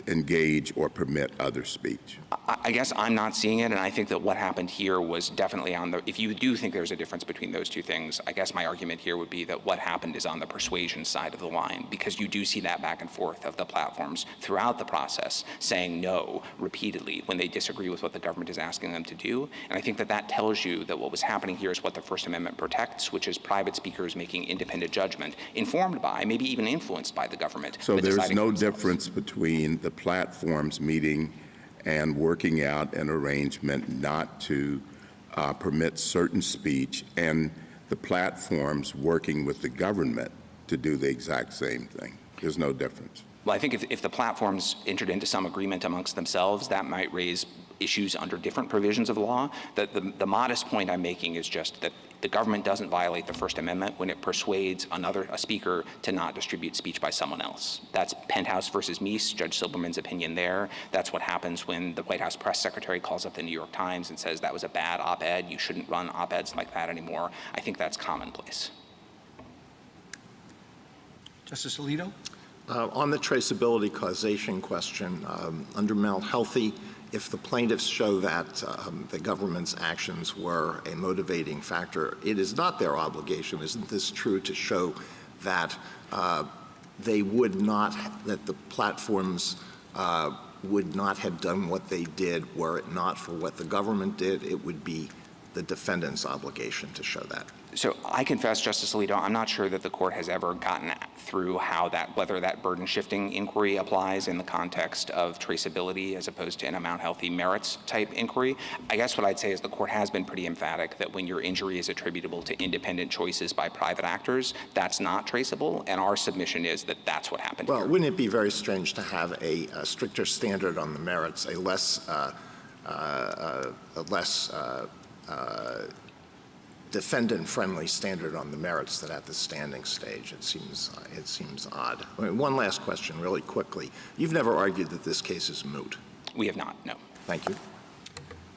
engage or permit other speech? I guess I'm not seeing it, and I think that what happened here was definitely on the, if you do think there's a difference between those two things, I guess my argument here would be that what happened is on the persuasion side of the line, because you do see that back and forth of the platforms throughout the process saying no repeatedly when they disagree with what the government is asking them to do. And I think that that tells you that what was happening here is what the First Amendment protects, which is private speakers making independent judgment, informed by, maybe even influenced by the government. So there's no difference between the platforms meeting and working out an arrangement not to permit certain speech and the platforms working with the government to do the exact same thing. There's no difference. Well, I think if the platforms entered into some agreement amongst themselves, that might raise issues under different provisions of law. The modest point I'm making is just that the government doesn't violate the First Amendment when it persuades a speaker to not distribute speech by someone else. That's Penthouse versus Meese, Judge Silberman's opinion there. That's what happens when the White House press secretary calls up the New York Times and says that was a bad op-ed, you shouldn't run op-eds like that anymore. I think that's commonplace. Justice Alito? On the traceability causation question, under Mount Healthy, if the plaintiffs show that the government's actions were a motivating factor, it is not their obligation, isn't this true, to show that they would not, that the platforms would not have done what they did were it not for what the government did? It would be the defendant's obligation to show that. So I confess, Justice Alito, I'm not sure that the court has ever gotten through how whether that burden shifting inquiry applies in the context of traceability as opposed to in a Mount Healthy merits type inquiry. I guess what I'd say is the court has been pretty emphatic that when your injury is attributable to independent choices by private actors, that's not traceable, and our submission is that that's what happened here. Well, wouldn't it be very strange to have a stricter standard on the merits, a less defendant-friendly standard on the merits than at the standing stage? It seems odd. I mean, one last question, really quickly. You've never argued that this case is moot. We have not, no. Thank you.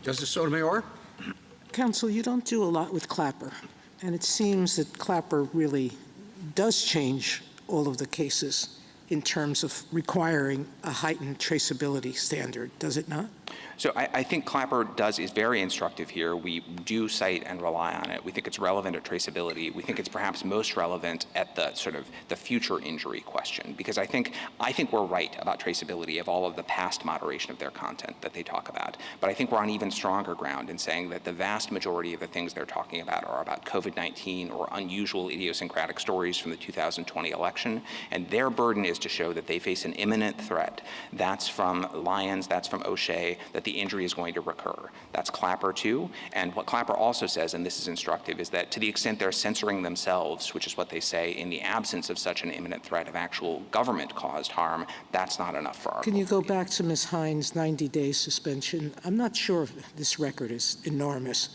Justice Sotomayor? Counsel, you don't do a lot with Clapper, and it seems that Clapper really does change all of the cases in terms of requiring a heightened traceability standard, does it not? So I think Clapper is very instructive here. We do cite and rely on it. We think it's relevant at traceability. We think it's perhaps most relevant at the sort of the future injury question, because I think we're right about traceability of all of the past moderation of their content that they talk about. But I think we're on even stronger ground in saying that the vast majority of the things they're talking about are about COVID-19 or unusual idiosyncratic stories from the 2020 election, and their burden is to show that they face an imminent threat. That's from Lyons, that's from O'Shea, that the injury is going to recur. That's Clapper too. And what Clapper also says, and this is instructive, is that to the extent they're censoring themselves, which is what they say, in the absence of such an imminent threat of actual government-caused harm, that's not enough for our Can you go back to Ms. Hines' 90-day suspension? I'm not sure if this record is enormous,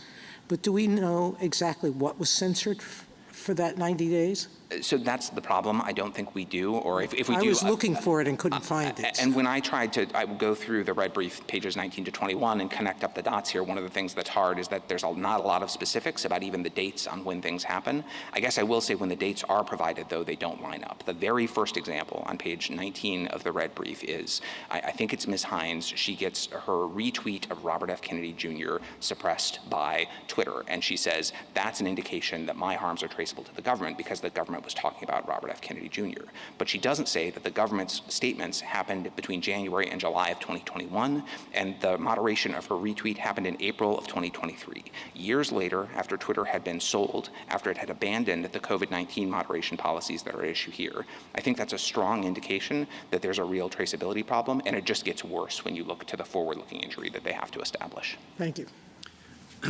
but do we know exactly what was censored for that 90 days? So that's the problem. I don't think we do, or if we do. I was looking for it and couldn't find it. And when I would go through the red brief, pages 19 to 21, and connect up the dots here, one of the things that's hard is that there's not a lot of specifics about even the dates on when things happen. I guess I will say when the dates are provided, though, they don't line up. The very first example on page 19 of the red brief is, I think it's Ms. Hines, she gets her retweet of Robert F. Kennedy Jr. suppressed by Twitter, and she says, that's an indication that my harms are traceable to the government because the government was talking about Robert F. Kennedy Jr. But she doesn't say that the government's statements happened between January and July of 2021, and the moderation of her retweet happened in April of 2023. Years later, after Twitter had been sold, after it had abandoned the COVID-19 moderation policies that are at issue here, I think that's a strong indication that there's a real traceability problem, and it just gets worse when you look to the forward-looking injury that they have to establish. Thank you.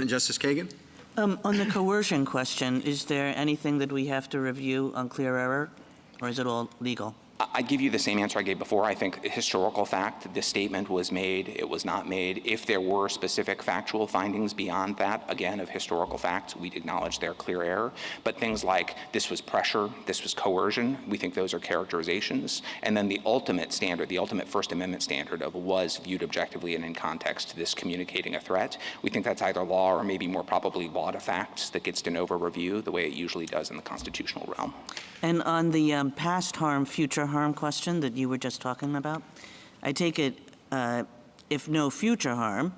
Justice Kagan? On the coercion question, is there anything that we have to review on clear error, or is it all legal? I give you the same answer I gave before. I think historical fact, this statement was made, it was not made. If there were specific factual findings beyond that, again, of historical facts, we'd acknowledge their clear error. But things like this was pressure, this was coercion, we think those are characterizations. And then the ultimate standard, the ultimate First Amendment standard of was viewed objectively and in context to this communicating a threat, we think that's either law or maybe more probably law to facts that gets de novo review the way it usually does in the constitutional realm. And on the past harm, future harm question that you were just talking about, I take it if no future harm,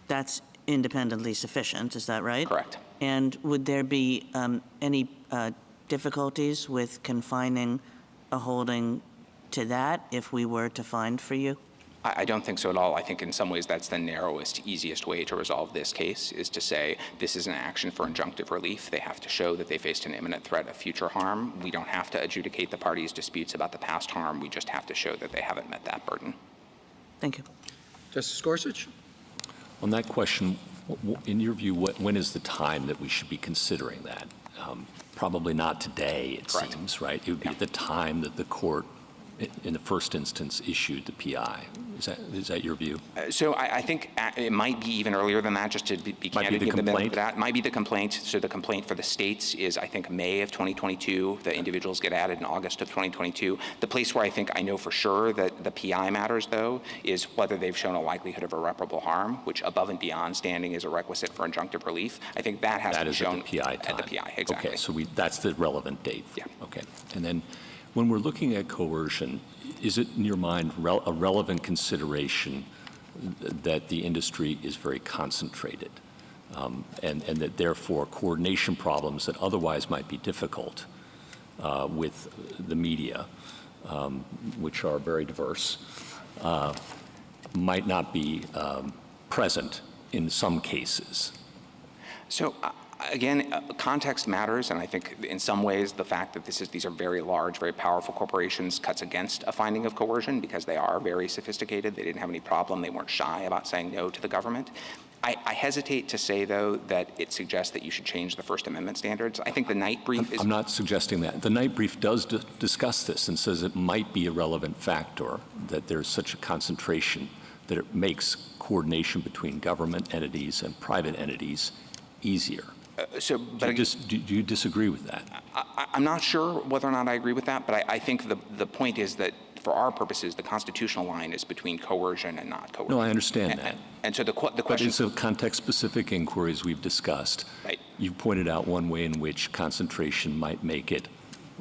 that's independently sufficient, is that right? Correct. And would there be any difficulties with confining a holding to that if we were to find for you? I don't think so at all. I think in some ways that's the narrowest, easiest way to resolve this case is to say this is an action for injunctive relief. They have to show that they faced an imminent threat of future harm. We don't have to adjudicate the parties' disputes about the past harm. We just have to show that they haven't met that burden. Thank you. Justice Gorsuch? On that question, in your view, when is the time that we should be considering that? Probably not today, it Correct. seems, right? It would be at the time that the court, in the first instance, issued the PI. Is that your view? So I think it might be even earlier than that, just to be candid. the complaint? That might be the complaint. So the complaint for the states is, I think, May of 2022. The individuals get added in August of 2022. The place where I think I know for sure that the PI matters, though, is whether they've shown a likelihood of irreparable harm, which above and beyond standing is a requisite for injunctive relief. I think that has to be shown at the PI time. at the PI, exactly. Okay, so that's the relevant date. Yeah. Okay. And then when we're looking at coercion, is it in your mind a relevant consideration that the industry is very concentrated and that therefore coordination problems that otherwise might be difficult with the media, which are very diverse, might not be present in some cases? So again, context matters, and I think in some ways the fact that these are very large, very powerful corporations cuts against a finding of coercion because they are very sophisticated. They didn't have any problem. They weren't shy about saying no to the government. I hesitate to say, though, that it suggests that you should change the First Amendment standards. I think the Knight brief is— I'm not suggesting that. The Knight brief does discuss this and says it might be a relevant factor that there's such a concentration that it makes coordination between government entities and private entities easier. Do you disagree with that? I'm not sure whether or not I agree with that, but I think the point is that for our purposes, the constitutional line is between coercion and not coercion. No, I understand that. And so the question— But it's a context-specific inquiries we've discussed. Right. You've pointed out one way in which concentration might make it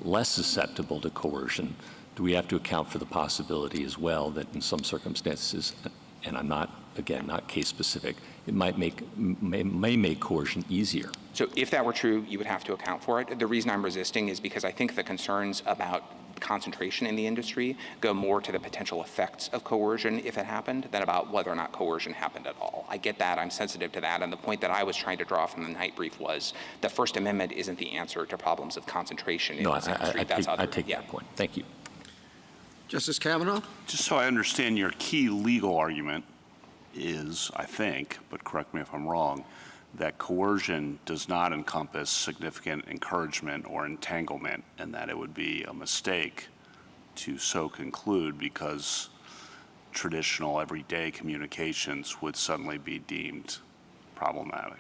less susceptible to coercion. Do we have to account for the possibility as well that in some circumstances, and I'm not, again, not case-specific, it may make coercion easier? So if that were true, you would have to account for it. The reason I'm resisting is because I think the concerns about concentration in the industry go more to the potential effects of coercion if it happened than about whether or not coercion happened at all. I get that. I'm sensitive to that. And the point that I was trying to draw from the Knight brief was the First Amendment isn't the answer to problems of concentration in this industry. I take that point. Thank you. Justice Kavanaugh? Just so I understand, your key legal argument is, I think, but correct me if I'm wrong, that coercion does not encompass significant encouragement or entanglement, and that it would be a mistake to so conclude because traditional everyday communications would suddenly be deemed problematic.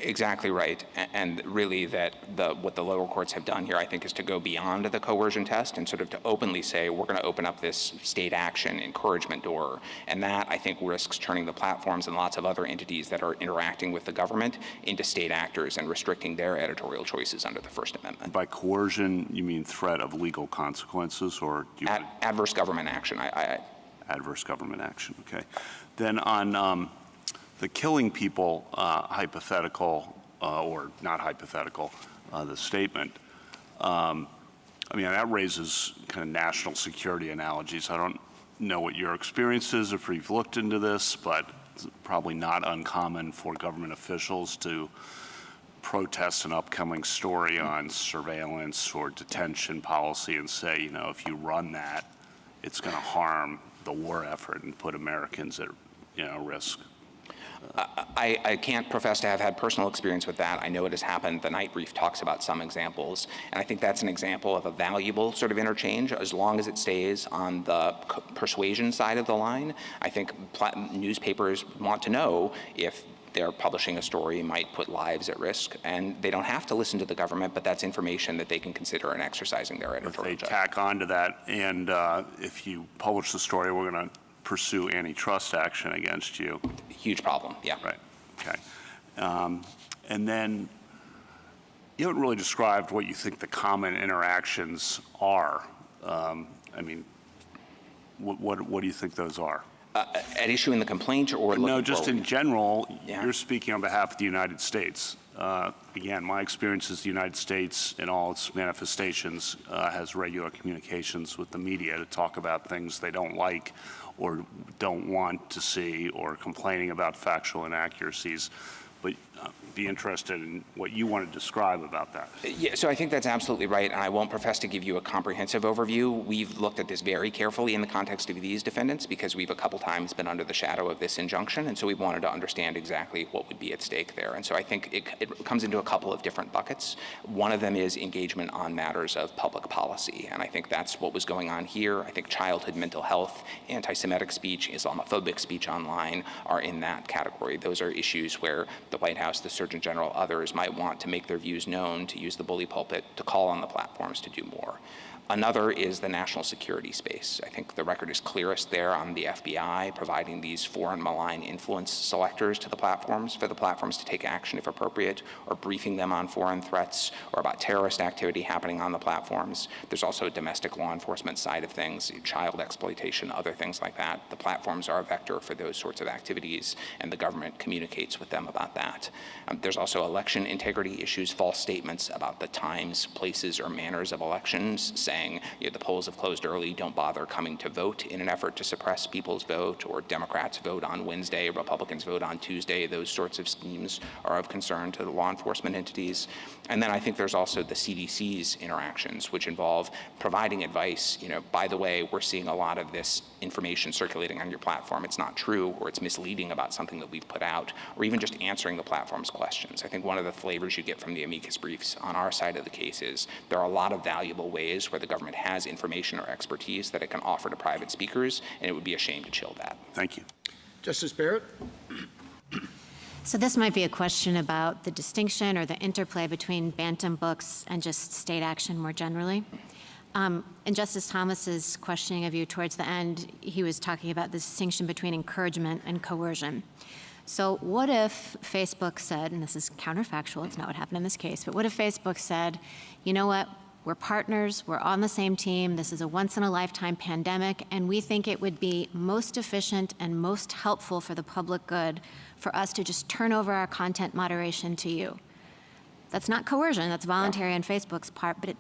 Exactly right. And really that what the lower courts have done here, I think, is to go beyond the coercion test and sort of to openly say, we're going to open up this state action encouragement door. And that, I think, risks turning the platforms and lots of other entities that are interacting with the government into state actors and restricting their editorial choices under the First Amendment. By coercion, you mean threat of legal consequences, or do you adverse government action? Adverse government action, okay. Then on the killing people hypothetical, or not hypothetical, the statement, I mean, that raises kind of national security analogies. I don't know what your experience is if you've looked into this, but it's probably not uncommon for government officials to protest an upcoming story on surveillance or detention policy and say, you know, if you run that, it's going to harm the war effort and put Americans at, risk. I can't profess to have had personal experience with that. I know it has happened. The night brief talks about some examples, and I think that's an example of a valuable sort of interchange as long as it stays on the persuasion side of the line. I think newspapers want to know if they're publishing a story might put lives at risk, and they don't have to listen to the government, but that's information that they can consider in exercising their editorial judgment. If they tack on to that, and if you publish the story, we're going to pursue antitrust action against you. Huge problem, yeah. Right, okay. And then you haven't really described what you think the common interactions are. I mean, what do you think those are? At issue in the complaint or No, just in general, Yeah. you're speaking on behalf of the United States. Again, my experience is the United States in all its manifestations has regular communications with the media to talk about things they don't like or don't want to see or complaining about factual inaccuracies. But be interested in what you want to describe about that. Yeah, so I think that's absolutely right, and I won't profess to give you a comprehensive overview. We've looked at this very carefully in the context of these defendants because we've a couple times been under the shadow of this injunction, and so we wanted to understand exactly what would be at stake there. And so I think it comes into a couple of different buckets. One of them is engagement on matters of public policy, and I think that's what was going on here. I think childhood mental health, anti-Semitic speech, Islamophobic speech online are in that category. Those are issues where the White House, the Surgeon General, others might want to make their views known, to use the bully pulpit, to call on the platforms to do more. Another is the national security space. I think the record is clearest there on the FBI providing these foreign malign influence selectors to the platforms for the platforms to take action if appropriate, or briefing them on foreign threats or about terrorist activity happening on the platforms. There's also a domestic law enforcement side of things, child exploitation, other things like that. The platforms are a vector for those sorts of activities, and the government communicates with them about that. There's also election integrity issues, false statements about the times, places, or manners of elections, saying the polls have closed early, don't bother coming to vote in an effort to suppress people's vote, or Democrats vote on Wednesday, Republicans vote on Tuesday. Those sorts of schemes are of concern to the law enforcement entities. And then I think there's also the CDC's interactions, which involve providing advice. By the way, we're seeing a lot of this information circulating on your platform. It's not true, or it's misleading about something that we've put out, or even just answering the platform's questions. I think one of the flavors you get from the amicus briefs on our side of the case is there are a lot of valuable ways where the government has information or expertise that it can offer to private speakers, and it would be a shame to chill that. Thank you. Justice Barrett? So this might be a question about the distinction or the interplay between bantam books and just state action more generally. In Justice Thomas's questioning of you towards the end, he was talking about the distinction between encouragement and coercion. So what if Facebook said, and this is counterfactual, it's not what happened in this case, but what if Facebook said, you know what, we're partners, we're on the same team, this is a once-in-a-lifetime pandemic, and we think it would be most efficient and most helpful for the public good for us to just turn over our content moderation to you. That's not coercion, that's voluntary on Facebook's part, but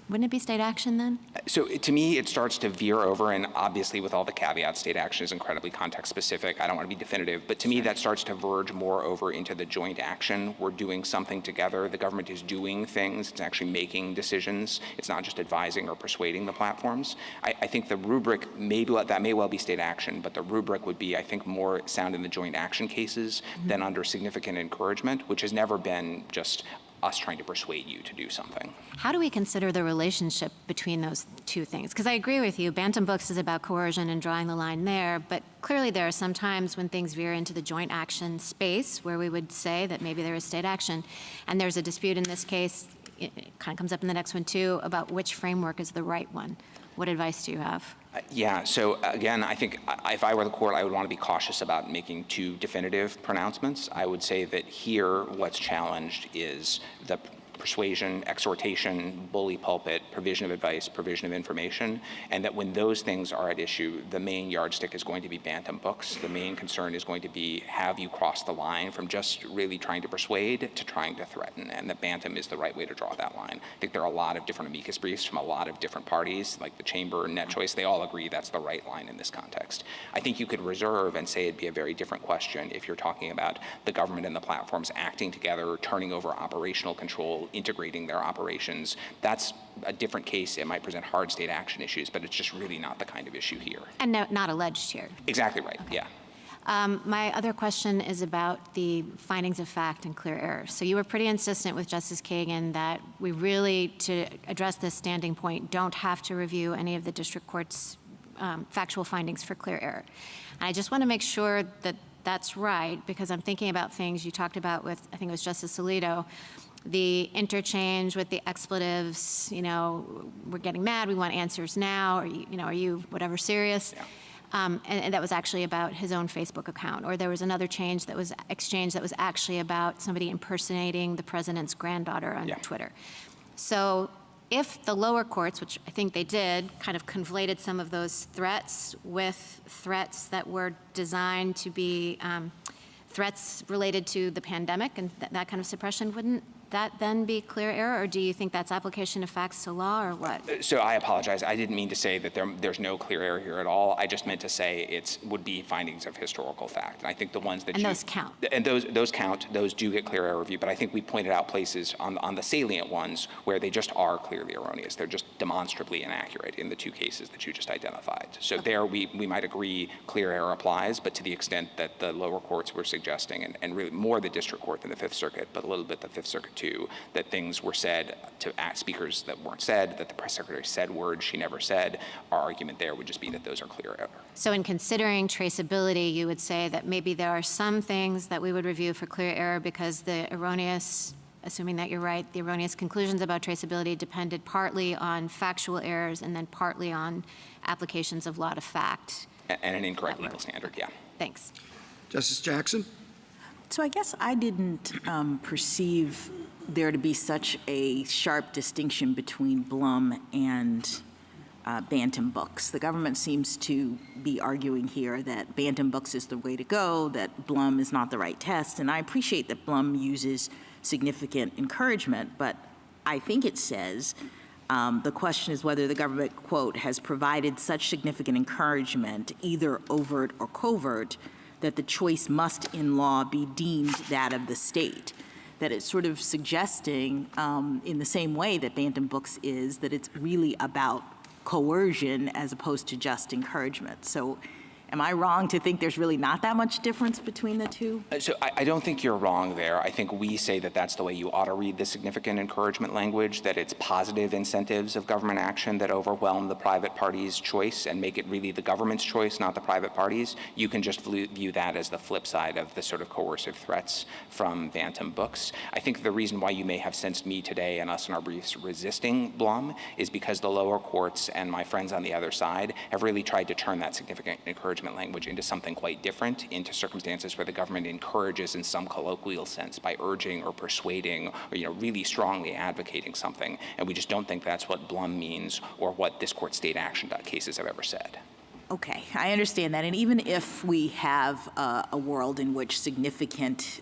wouldn't it be state action then? So to me, it starts to veer over, and obviously with all the caveats, state action is incredibly context specific. I don't want to be definitive, but to me that starts to verge more over into the joint action. We're doing something together. The government is doing things. It's actually making decisions. It's not just advising or persuading the platforms. I think the rubric, that may well be state action, but the rubric would be, I think, more sound in the joint action cases than under significant encouragement, which has never been just us trying to persuade you to do something. How do we consider the relationship between those two things? Because I agree with you, bantam books is about coercion and drawing the line there, but clearly there are some times when things veer into the joint action space where we would say that maybe there is state action. And there's a dispute in this case, it kind of comes up in the next one too, about which framework is the right one. What advice do you have? Yeah, so again, I think if I were the court, I would want to be cautious about making too definitive pronouncements. I would say that here what's challenged is the persuasion, exhortation, bully pulpit, provision of advice, provision of information, and that when those things are at issue, the main yardstick is going to be bantam books. The main concern is going to be, have you crossed the line from just really trying to persuade to trying to threaten, and the bantam is the right way to draw that line. I think there are a lot of different amicus briefs from a lot of different parties, like the Chamber and Net Choice. They all agree that's the right line in this context. I think you could reserve and say it'd be a very different question if you're talking about the government and the platforms acting together, turning over operational control, integrating their operations. That's a different case. It might present hard state action issues, but it's just really not the kind of issue here. And not alleged here. Exactly right, yeah. My other question is about the findings of fact and clear error. So you were pretty insistent with Justice Kagan that we really, to address this standing point, don't have to review any of the district court's factual findings for clear error. And I just want to make sure that that's right, because I'm thinking about things you talked about with, I think it was Justice Alito, the interchange with the expletives, you know, we're getting mad, we want answers now, or, you know, are you whatever serious? Yeah. And that was actually about his own Facebook account. Or there was another change that was exchanged that was actually about somebody impersonating the president's granddaughter on Twitter. So if the lower courts, which I think they did, kind of conflated some of those threats with threats that were designed to be threats related to the pandemic and that kind of suppression, wouldn't that then be clear error, or do you think that's application of facts to law, or what? So I apologize. I didn't mean to say that there's no clear error here at all. I just meant to say it would be findings of historical fact. And I think the ones that those count. And those count. Those do get clear error review. But I think we pointed out places on the salient ones where they just are clearly erroneous. They're just demonstrably inaccurate in the two cases that you just identified. So there we might agree clear error applies, but to the extent that the lower courts were suggesting, and really more the district court than the Fifth Circuit, but a little bit the Fifth Circuit too, that things were said to speakers that weren't said, that the press secretary said words she never said, our argument there would just be that those are clear error. So in considering traceability, you would say that maybe there are some things that we would review for clear error because the erroneous, assuming that you're right, the erroneous conclusions about traceability depended partly on factual errors and then partly on applications of law to fact. And an incorrect legal standard, yeah. Thanks. Justice Jackson? So I guess I didn't perceive there to be such a sharp distinction between Blum and Bantam Books. The government seems to be arguing here that Bantam Books is the way to go, that Blum is not the right test, and I appreciate that Blum uses significant encouragement, but I think it says the question is whether the government, quote, has provided such significant encouragement, either overt or covert, that the choice must in law be deemed that of the state. That it's sort of suggesting, in the same way that Bantam Books is, that it's really about coercion as opposed to just encouragement. So am I wrong to think there's really not that much difference between the two? So I don't think you're wrong there. I think we say that that's the way you ought to read the significant encouragement language, that it's positive incentives of government action that overwhelm the private party's choice and make it really the government's choice, not the private party's. You can just view that as the flip side of the sort of coercive threats from Bantam Books. I think the reason why you may have sensed me today and us in our briefs resisting Blum is because the lower courts and my friends on the other side have really tried to turn that significant encouragement language into something quite different, into circumstances where the government encourages in some colloquial sense by urging or persuading or really strongly advocating something. And we just don't think that's what Blum means or what this court state action cases have ever said. Okay, I understand that. And even if we have a world in which significant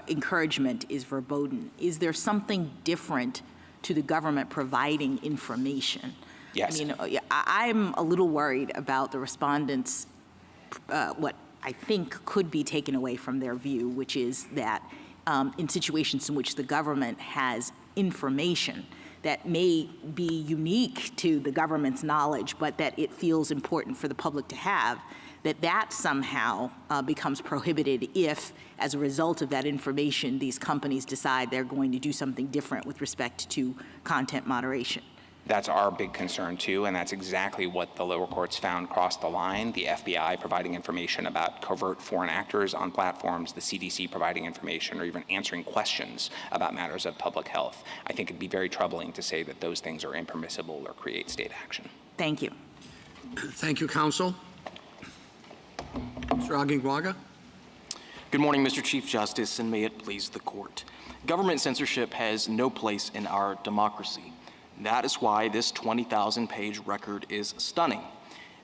encouragement is verboten, is there something different to the government providing information? Yes. I mean, I'm a little worried about the respondents, what I think could be taken away from their view, which is that in situations in which the government has information that may be unique to the government's knowledge, but that it feels important for the public to have, that somehow becomes prohibited if, as a result of that information, these companies decide they're going to do something different with respect to content moderation. That's our big concern too, and that's exactly what the lower courts found crossed the line. The FBI providing information about covert foreign actors on platforms, the CDC providing information, or even answering questions about matters of public health. I think it'd be very troubling to say that those things are impermissible or create state action. Thank you. Thank you, counsel. Mr. Agingwaga. Good morning, Mr. Chief Justice, and may it please the court. Government censorship has no place in our democracy. That is why this 20,000-page record is stunning.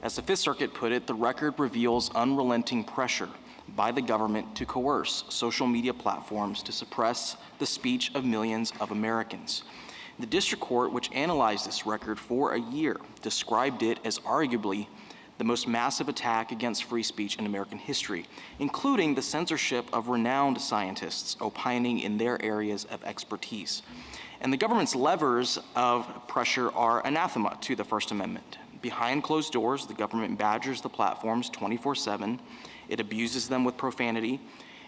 As the Fifth Circuit put it, the record reveals unrelenting pressure by the government to coerce social media platforms to suppress the speech of millions of Americans. The district court, which analyzed this record for a year, described it as arguably the most massive attack against free speech in American history, including the censorship of renowned scientists opining in their areas of expertise. And the government's levers of pressure are anathema to the First Amendment. Behind closed doors, the government badgers the platforms 24/7. It abuses them with profanity.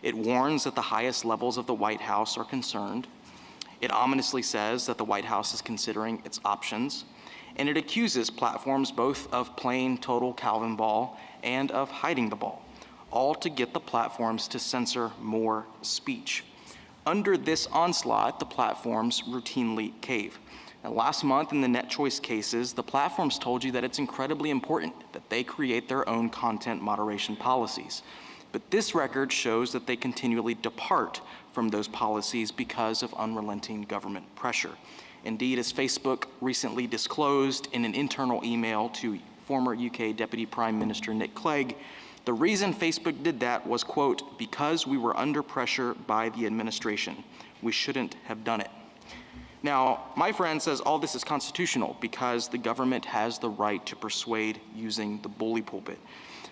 It warns that the highest levels of the White House are concerned. It ominously says that the White House is considering its options. And it accuses platforms both of playing total Calvin ball and of hiding the ball, all to get the platforms to censor more speech. Under this onslaught, the platforms routinely cave. Now, last month in the net choice cases, the platforms told you that it's incredibly important that they create their own content moderation policies. But this record shows that they continually depart from those policies because of unrelenting government pressure. Indeed, as Facebook recently disclosed in an internal email to former UK Deputy Prime Minister Nick Clegg, the reason Facebook did that was, quote, because we were under pressure by the administration. We shouldn't have done it. Now, my friend says all this is constitutional because the government has the right to persuade using the bully pulpit.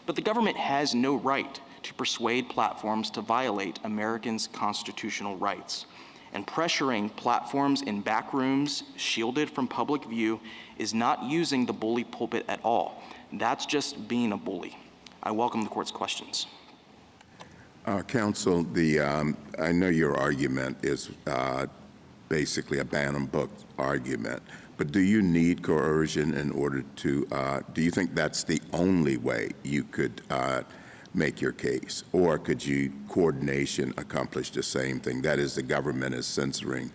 But the government has no right to persuade platforms to violate Americans' constitutional rights. And pressuring platforms in back rooms, shielded from public view, is not using the bully pulpit at all. That's just being a bully. I welcome the court's questions. Counsel, I know your argument is basically a Bantam book argument, but do you need coercion in order to, do you think that's the only way you could make your case? Or could coordination accomplish the same thing? That is, the government is censoring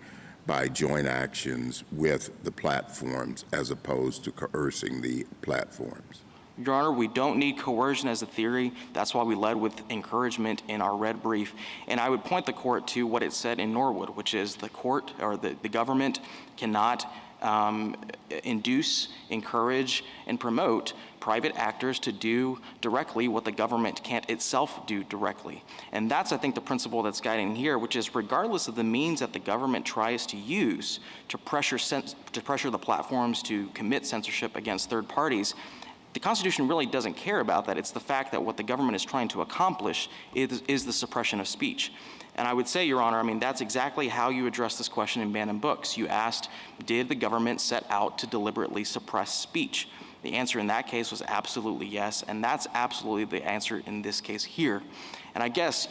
by joint actions with the platforms as opposed to coercing the platforms. Your Honor, we don't need coercion as a theory. That's why we led with encouragement in our red brief. And I would point the court to what it said in Norwood, which is the court or the government cannot induce, encourage, and promote private actors to do directly what the government can't itself do directly. And that's, I think, the principle that's guiding here, which is regardless of the means that the government tries to use to pressure the platforms to commit censorship against third parties, the Constitution really doesn't care about that. It's the fact that what the government is trying to accomplish is the suppression of speech. And I would say, Your Honor, I mean, that's exactly how you address this question in Bantam Books. You asked, did the government set out to deliberately suppress speech? The answer in that case was absolutely yes, and that's absolutely the answer in this case here. And I guess,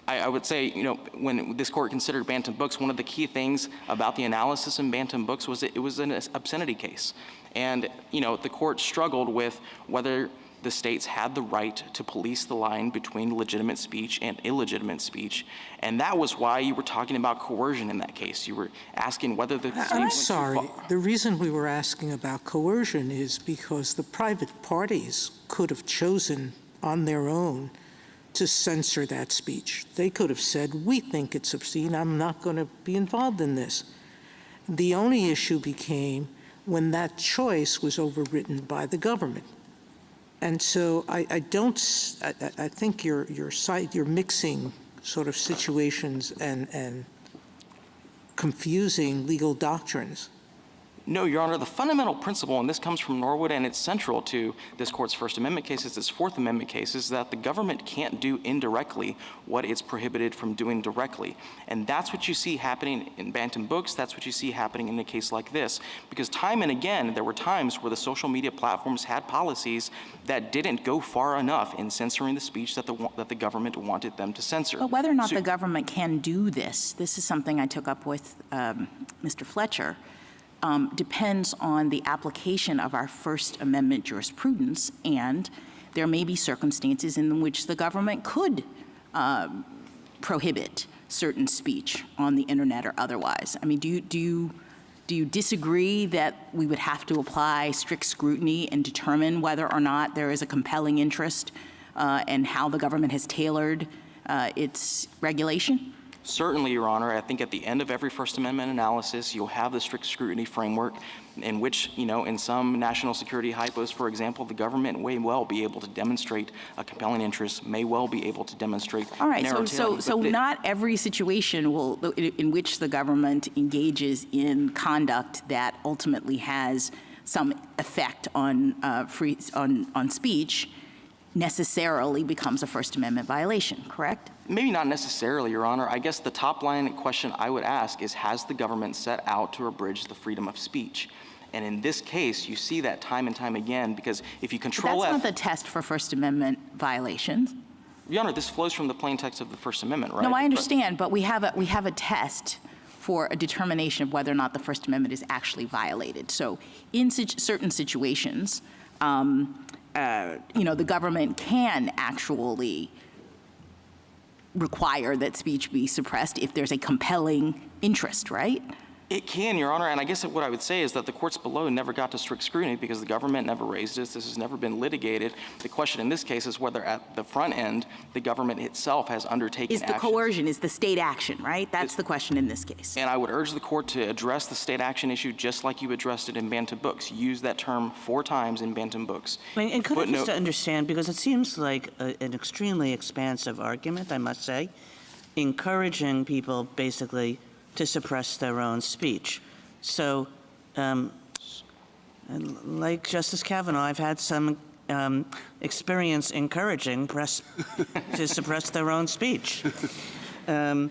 I would say, when this court considered Bantam Books, one of the key things about the analysis in Bantam Books was it was an obscenity case. And, the court struggled with whether the states had the right to police the line between legitimate speech and illegitimate speech. And that was why you were talking about coercion in that case. You were asking whether the states I'm went too sorry. far. The reason we were asking about coercion is because the private parties could have chosen on their own to censor that speech. They could have said, we think it's obscene, I'm not going to be involved in this. The only issue became when that choice was overwritten by the government. And so I think you're mixing sort of situations and confusing legal doctrines. No, Your Honor, the fundamental principle, and this comes from Norwood and it's central to this court's First Amendment cases, its Fourth Amendment cases, that the government can't do indirectly what it's prohibited from doing directly. And that's what you see happening in Bantam Books, that's what you see happening in a case like this. Because time and again, there were times where the social media platforms had policies that didn't go far enough in censoring the speech that the government wanted them to censor. But whether or not the government can do this is something I took up with Mr. Fletcher, depends on the application of our First Amendment jurisprudence, and there may be circumstances in which the government could prohibit certain speech on the internet or otherwise. I mean, do you disagree that we would have to apply strict scrutiny and determine whether or not there is a compelling interest and how the government has tailored its regulation? Certainly, Your Honor. I think at the end of every First Amendment analysis, you'll have the strict scrutiny framework in which, in some national security hypos, for example, the government may well be able to demonstrate a compelling interest, may well be able to demonstrate all right, narrow tailoring. So not every situation in which the government engages in conduct that ultimately has some effect on speech necessarily becomes a First Amendment violation, correct? Maybe not necessarily, Your Honor. I guess the top line question I would ask is, has the government set out to abridge the freedom of speech? And in this case, you see that time and time again, because if you control That's F— not the test for First Amendment violations. Your Honor, this flows from the plain text of the First Amendment, right? No, I understand, but we have a test for a determination of whether or not the First Amendment is actually violated. So in certain situations, the government can actually require that speech be suppressed if there's a compelling interest, right? It can, Your Honor, and I guess what I would say is that the courts below never got to strict scrutiny because the government never raised this. This has never been litigated. The question in this case is whether at the front end, the government itself has undertaken Is the coercion, is the state action, right? That's the question in this case. And I would urge the court to address the state action issue just like you addressed it in Bantam Books. Use that term 4 times in Bantam Books. And could I just understand, because it seems like an extremely expansive argument, I must say, encouraging people basically to suppress their own speech. So, like Justice Kavanaugh, I've had some experience encouraging press to suppress their own speech. You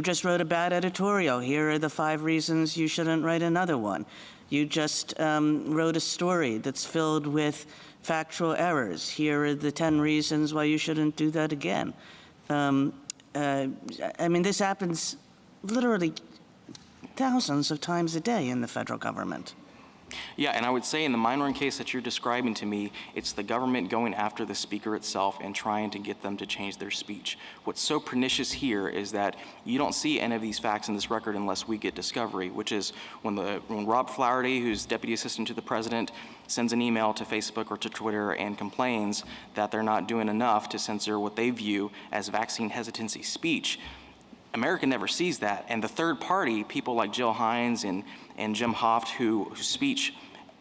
just wrote a bad editorial. Here are the 5 reasons you shouldn't write another one. You just wrote a story that's filled with factual errors. Here are the 10 reasons why you shouldn't do that again. I mean, this happens literally thousands of times a day in the federal government. Yeah, and I would say in the Minoran case that you're describing to me, it's the government going after the speaker itself and trying to get them to change their speech. What's so pernicious here is that you don't see any of these facts in this record unless we get discovery, which is when Rob Flaherty, who's Deputy Assistant to the President, sends an email to Facebook or to Twitter and complains that they're not doing enough to censor what they view as vaccine hesitancy speech. America never sees that, and the third party, people like Jill Hines and Jim Hoft, whose speech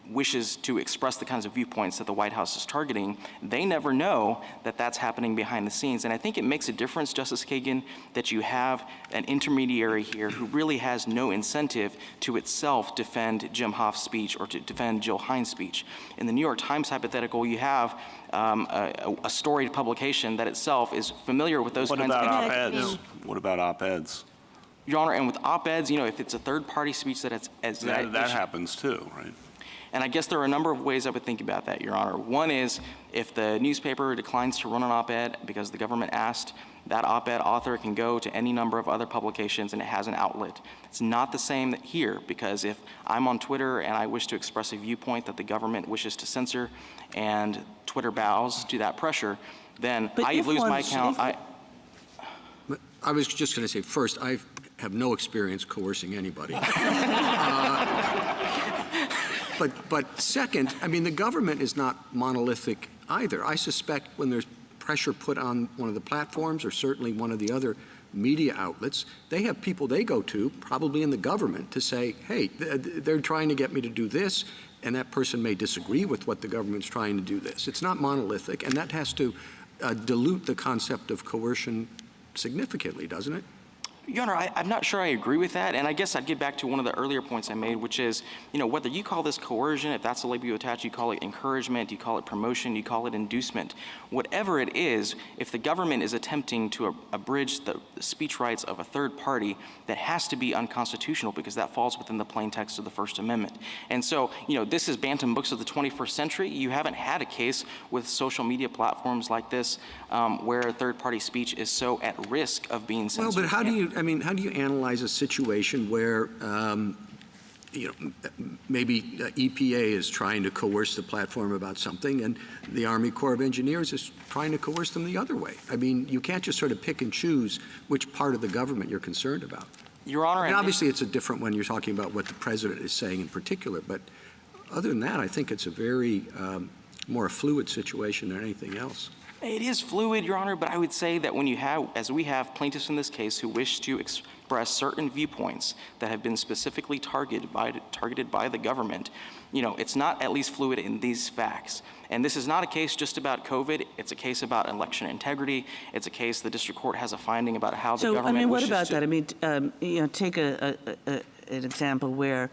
wishes to express the kinds of viewpoints that the White House is targeting, they never know that that's happening behind the scenes. And I think it makes a difference, Justice Kagan, that you have an intermediary here who really has no incentive to itself defend Jim Hoft's speech or to defend Jill Hines' speech. In the New York Times hypothetical, you have a storied publication that itself is familiar with those kinds of— What about op-eds? What about op-eds? Your Honor, and with op-eds, if it's a third-party speech that that happens too, right? And I guess there are a number of ways I would think about that, Your Honor. One is if the newspaper declines to run an op-ed because the government asked, that op-ed author can go to any number of other publications and it has an outlet. It's not the same here, because if I'm on Twitter and I wish to express a viewpoint that the government wishes to censor and Twitter bows to that pressure, then I lose my account. I was just going to say, first, I have no experience coercing anybody. But second, I mean, the government is not monolithic either. I suspect when there's pressure put on one of the platforms or certainly one of the other media outlets, they have people they go to, probably in the government, to say, hey, they're trying to get me to do this, and that person may disagree with what the government's trying to do this. It's not monolithic, and that has to dilute the concept of coercion significantly, doesn't it? Your Honor, I'm not sure I agree with that, and I guess I'd get back to one of the earlier points I made, which is, whether you call this coercion, if that's the label you attach, you call it encouragement, you call it promotion, you call it inducement. Whatever it is, if the government is attempting to abridge the speech rights of a third party, that has to be unconstitutional because that falls within the plain text of the First Amendment. And so, this is Bantam Books of the 21st century. You haven't had a case with social media platforms like this where third-party speech is so at risk of being censored. Well, but how do you analyze a situation where, maybe EPA is trying to coerce the platform about something and the Army Corps of Engineers is trying to coerce them the other way? I mean, you can't just sort of pick and choose which part of the government you're concerned about. Your Honor, and obviously it's a different when you're talking about what the president is saying in particular, but other than that, I think it's a very more fluid situation than anything else. It is fluid, Your Honor, but I would say that when you have, as we have plaintiffs in this case who wish to express certain viewpoints that have been specifically targeted by the government, it's not at least fluid in these facts. And this is not a case just about COVID. It's a case about election integrity. It's a case the district court has a finding about how the government what wishes about to— that? I mean, take an example where,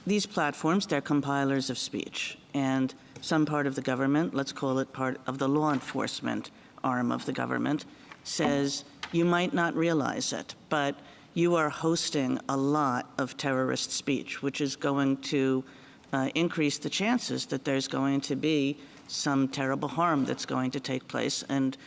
these platforms, they're compilers of speech, and some part of the government, let's call it part of the law enforcement arm of the government, says you might not realize it, but you are hosting a lot of terrorist speech, which is going to increase the chances that there's going to be some terrible harm that's going to take place. And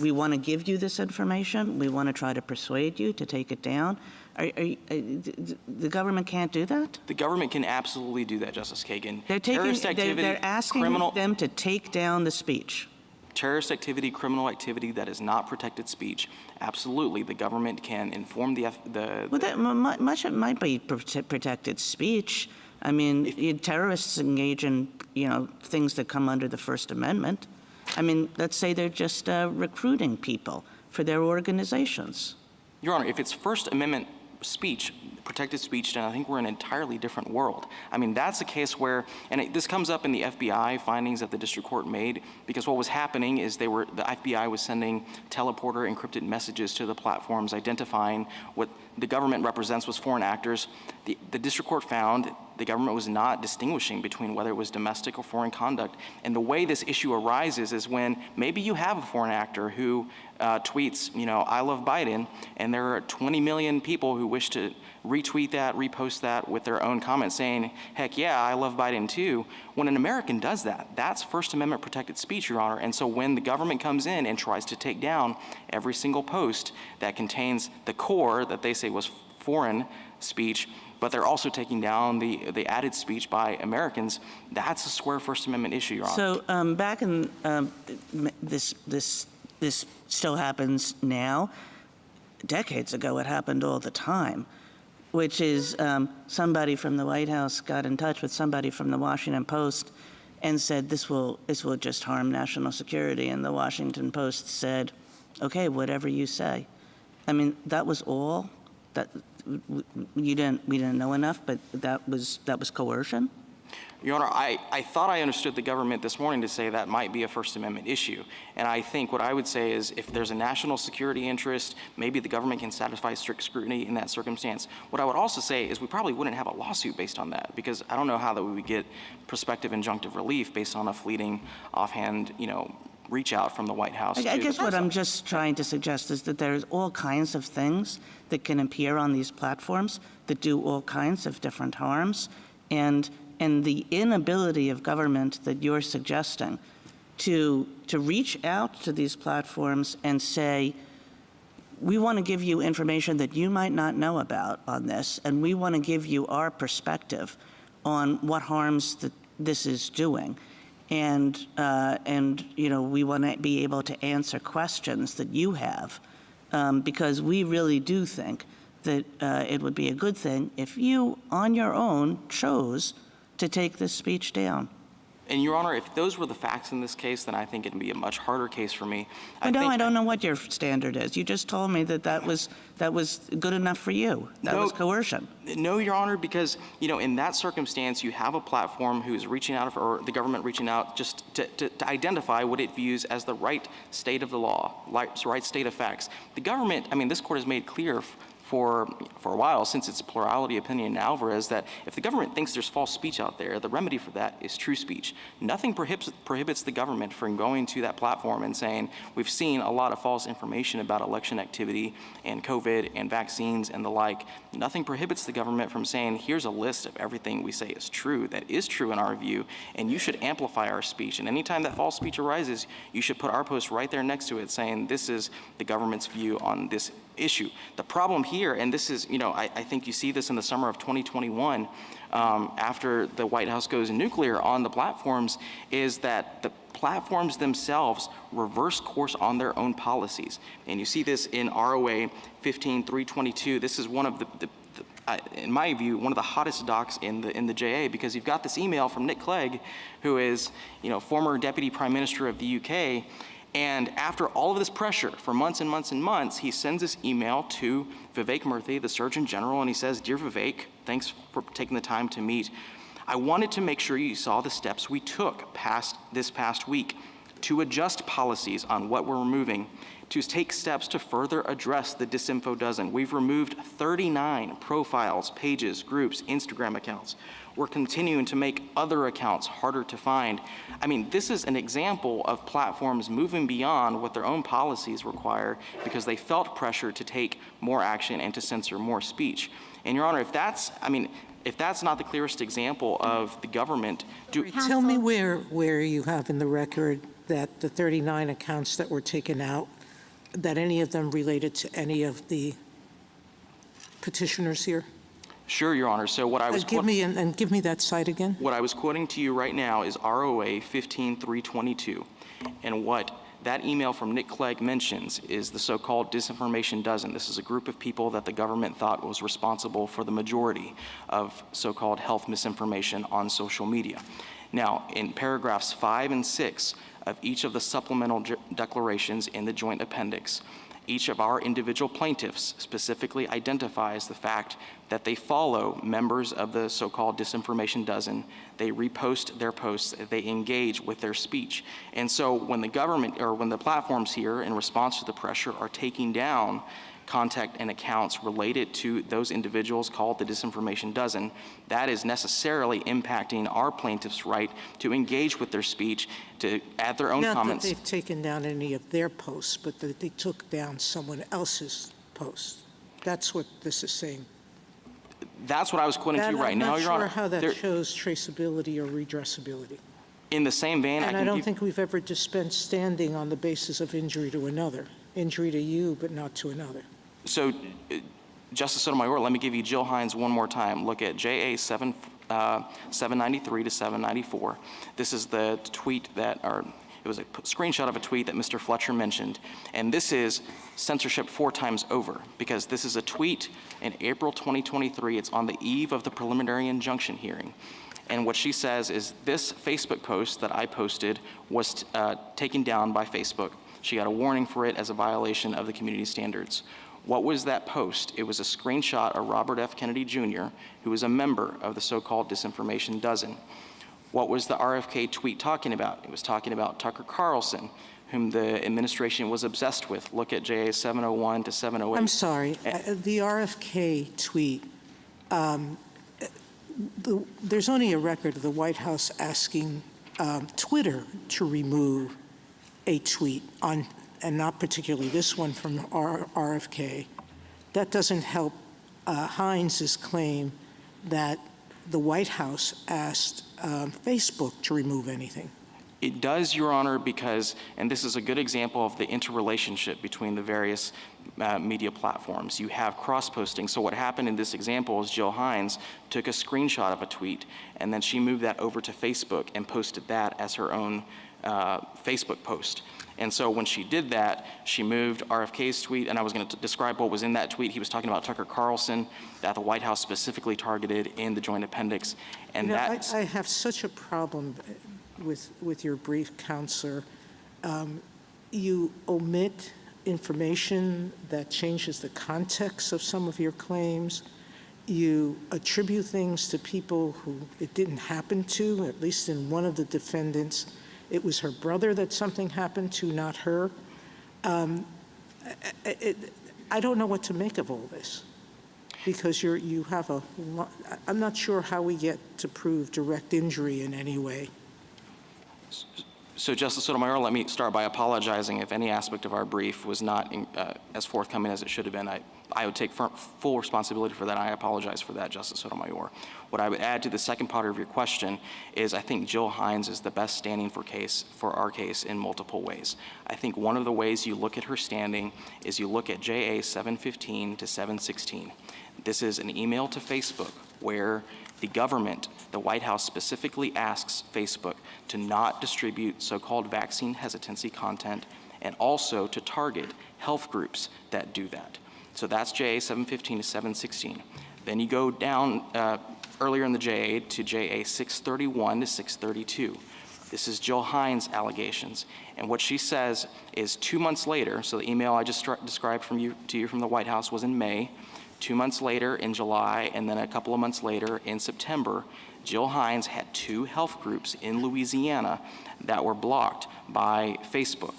we want to give you this information. We want to try to persuade you to take it down. The government can't do that? The government can absolutely do that, Justice Kagan. They're asking them to take down the speech. Terrorist activity, criminal activity that is not protected speech. Absolutely, the government can inform Much of it might be protected speech. I mean, terrorists engage in, things that come under the First Amendment. I mean, let's say they're just recruiting people for their organizations. Your Honor, if it's First Amendment speech, protected speech, then I think we're in an entirely different world. I mean, that's a case where, and this comes up in the FBI findings that the district court made, because what was happening is the FBI was sending teleporter encrypted messages to the platforms identifying what the government represents was foreign actors. The district court found the government was not distinguishing between whether it was domestic or foreign conduct. And the way this issue arises is when maybe you have a foreign actor who tweets, I love Biden, and there are 20 million people who wish to retweet that, repost that with their own comments saying, heck yeah, I love Biden too. When an American does that, that's First Amendment protected speech, Your Honor. And so when the government comes in and tries to take down every single post that contains the core that they say was foreign speech, but they're also taking down the added speech by Americans, that's a square First Amendment issue, Your Honor. So back in this still happens now. Decades ago, it happened all the time, which is somebody from the White House got in touch with somebody from the Washington Post and said, this will just harm national security. And the Washington Post said, okay, whatever you say. I mean, that was all. That we didn't know enough, but that was coercion. Your Honor, I thought I understood the government this morning to say that might be a First Amendment issue. And I think what I would say is if there's a national security interest, maybe the government can satisfy strict scrutiny in that circumstance. What I would also say is we probably wouldn't have a lawsuit based on that, because I don't know how that we would get prospective injunctive relief based on a fleeting offhand, reach out from the White House. I guess what I'm just trying to suggest is that there's all kinds of things that can appear on these platforms that do all kinds of different harms. And the inability of government that you're suggesting to reach out to these platforms and say, we want to give you information that you might not know about on this, and we want to give you our perspective on what harms that this is doing. And we want to be able to answer questions that you have, because we really do think that it would be a good thing if you, on your own, chose to take this speech down. And Your Honor, if those were the facts in this case, then I think it'd be a much harder case for me. I don't know what your standard is. You just told me that was good enough for you. That was coercion. No, Your Honor, because in that circumstance, you have a platform who's reaching out, or the government reaching out, just to identify what it views as the right state of the law, right state of facts. The government, this court has made clear for a while, since its plurality opinion in Alvarez, that if the government thinks there's false speech out there, the remedy for that is true speech. Nothing prohibits the government from going to that platform and saying, we've seen a lot of false information about election activity and COVID and vaccines and the like. Nothing prohibits the government from saying, here's a list of everything we say is true, that is true in our view, and you should amplify our speech. And anytime that false speech arises, you should put our post right there next to it saying, this is the government's view on this issue. The problem here, and this is, I think you see this in the summer of 2021, after the White House goes nuclear on the platforms, is that the platforms themselves reverse course on their own policies. And you see this in ROA 15322. This is one of in my view, one of the hottest docs in the JA, because you've got this email from Nick Clegg, who is, former Deputy Prime Minister of the UK. And after all of this pressure for months and months and months, he sends this email to Vivek Murthy, the Surgeon General, and he says, Dear Vivek, thanks for taking the time to meet. I wanted to make sure you saw the steps we took this past week to adjust policies on what we're removing, to take steps to further address the disinfo dozen. We've removed 39 profiles, pages, groups, Instagram accounts. We're continuing to make other accounts harder to find. I mean, this is an example of platforms moving beyond what their own policies require because they felt pressure to take more action and to censor more speech. And Your Honor, if that's not the clearest example of the government, Tell me where you have in the record that the 39 accounts that were taken out, that any of them related to any of the petitioners here? Sure, Your Honor. So what I was give me that site again. What I was quoting to you right now is ROA 15322, and what that email from Nick Clegg mentions is the so-called disinformation dozen. This is a group of people that the government thought was responsible for the majority of so-called health misinformation on social media. Now, in paragraphs 5 and 6 of each of the supplemental declarations in the joint appendix, each of our individual plaintiffs specifically identifies the fact that they follow members of the so-called disinformation dozen. They repost their posts, they engage with their speech. And so when the government, or when the platforms here, in response to the pressure, are taking down contact and accounts related to those individuals called the disinformation dozen, that is necessarily impacting our plaintiffs' right to engage with their speech, to add their own comments. Not that they've taken down any of their posts, but that they took down someone else's posts. That's what this is saying. That's what I was quoting to you right now, Your Honor. I'm not sure how that shows traceability or redressability. In the same vein, and I don't think we've ever dispensed standing on the basis of injury to another. Injury to you, but not to another. So, Justice Sotomayor, let me give you Jill Hines one more time. Look at JA 793 to 794. This is the tweet that, or it was a screenshot of a tweet that Mr. Fletcher mentioned. And this is censorship 4 times over, because this is a tweet in April 2023. It's on the eve of the preliminary injunction hearing. And what she says is, this Facebook post that I posted was taken down by Facebook. She got a warning for it as a violation of the community standards. What was that post? It was a screenshot of Robert F. Kennedy Jr., who was a member of the so-called disinformation dozen. What was the RFK tweet talking about? It was talking about Tucker Carlson, whom the administration was obsessed with. Look at JA 701 to 708. I'm sorry. The RFK tweet, there's only a record of the White House asking Twitter to remove a tweet on, and not particularly this one from RFK. That doesn't help Hines's claim that the White House asked Facebook to remove anything. It does, Your Honor, because, and this is a good example of the interrelationship between the various media platforms. You have cross-posting. So what happened in this example is Jill Hines took a screenshot of a tweet, and then she moved that over to Facebook and posted that as her own Facebook post. And so when she did that, she moved RFK's tweet, and I was going to describe what was in that tweet. He was talking about Tucker Carlson, that the White House specifically targeted in the joint appendix. And I have such a problem with your brief, Counselor. You omit information that changes the context of some of your claims. You attribute things to people who it didn't happen to, at least in one of the defendants. It was her brother that something happened to, not her. I don't know what to make of all this, because you have a lot. I'm not sure how we get to prove direct injury in any way. So, Justice Sotomayor, let me start by apologizing if any aspect of our brief was not as forthcoming as it should have been. I would take full responsibility for that. I apologize for that, Justice Sotomayor. What I would add to the second part of your question is I think Jill Hines is the best standing for our case in multiple ways. I think one of the ways you look at her standing is you look at JA 715 to 716. This is an email to Facebook where the government, the White House, specifically asks Facebook to not distribute so-called vaccine hesitancy content and also to target health groups that do that. So that's JA 715 to 716. Then you go down earlier in the JA to JA 631 to 632. This is Jill Hines' allegations. And what she says is 2 months later, so the email I just described to you from the White House was in May. 2 months later in July, and then a couple of months later in September, Jill Hines had 2 health groups in Louisiana that were blocked by Facebook.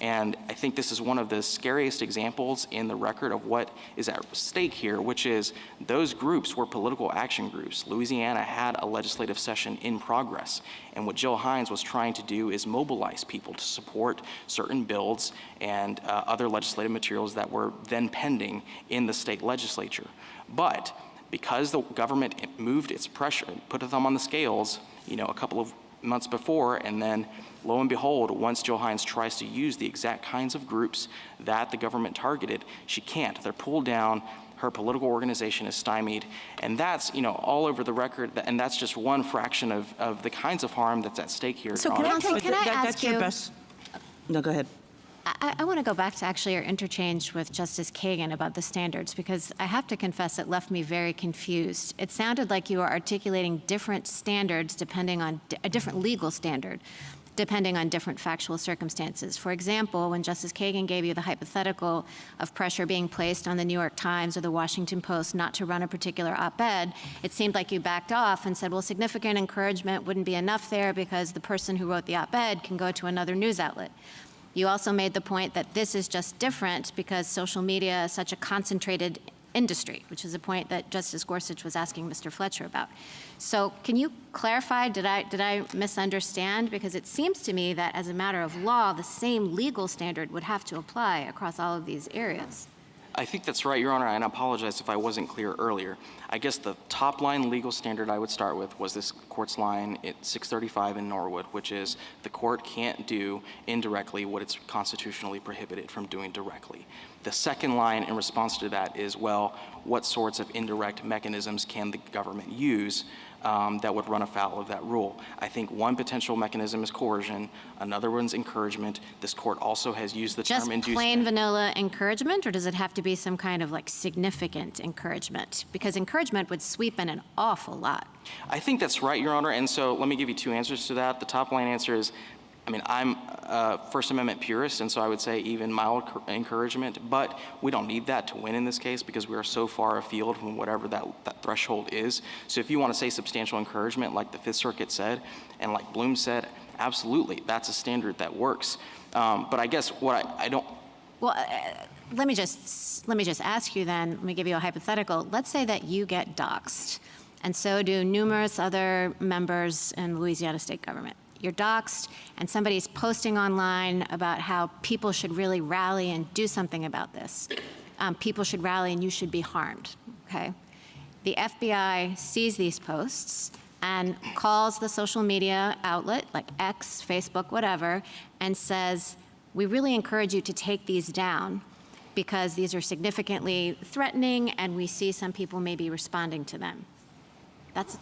And I think this is one of the scariest examples in the record of what is at stake here, which is those groups were political action groups. Louisiana had a legislative session in progress, and what Jill Hines was trying to do is mobilize people to support certain bills and other legislative materials that were then pending in the state legislature. But because the government moved its pressure, put a thumb on the scales, a couple of months before, and then lo and behold, once Jill Hines tries to use the exact kinds of groups that the government targeted, she can't. They're pulled down. Her political organization is stymied. And that's, all over the record, and that's just one fraction of the kinds of harm that's at stake here. So can I ask you? No, go ahead. I want to go back to actually your interchange with Justice Kagan about the standards, because I have to confess it left me very confused. It sounded like you were articulating different standards depending on a different legal standard, depending on different factual circumstances. For example, when Justice Kagan gave you the hypothetical of pressure being placed on the New York Times or the Washington Post not to run a particular op-ed, it seemed like you backed off and said, well, significant encouragement wouldn't be enough there because the person who wrote the op-ed can go to another news outlet. You also made the point that this is just different because social media is such a concentrated industry, which is a point that Justice Gorsuch was asking Mr. Fletcher about. So can you clarify, did I misunderstand? Because it seems to me that as a matter of law, the same legal standard would have to apply across all of these areas. I think that's right, Your Honor, and I apologize if I wasn't clear earlier. I guess the top line legal standard I would start with was this court's line at 635 in Norwood, which is the court can't do indirectly what it's constitutionally prohibited from doing directly. The second line in response to that is, well, what sorts of indirect mechanisms can the government use that would run afoul of that rule? I think one potential mechanism is coercion, another one's encouragement. This court also has used the term inducement. Just plain vanilla encouragement, or does it have to be some kind of significant encouragement? Because encouragement would sweep in an awful lot. I think that's right, Your Honor, and so let me give you two answers to that. The top line answer is, I'm a First Amendment purist, and so I would say even mild encouragement, but we don't need that to win in this case because we are so far afield from whatever that threshold is. So if you want to say substantial encouragement, like the Fifth Circuit said, and like Bloom said, absolutely, that's a standard that works. But I guess what I don't... Well, let me just ask you then, let me give you a hypothetical. Let's say that you get doxxed, and so do numerous other members in the Louisiana state government. You're doxxed, and somebody's posting online about how people should really rally and do something about this. People should rally and you should be harmed, okay? The FBI sees these posts and calls the social media outlet, like X, Facebook, whatever, and says, we really encourage you to take these down because these are significantly threatening and we see some people may be responding to them. That's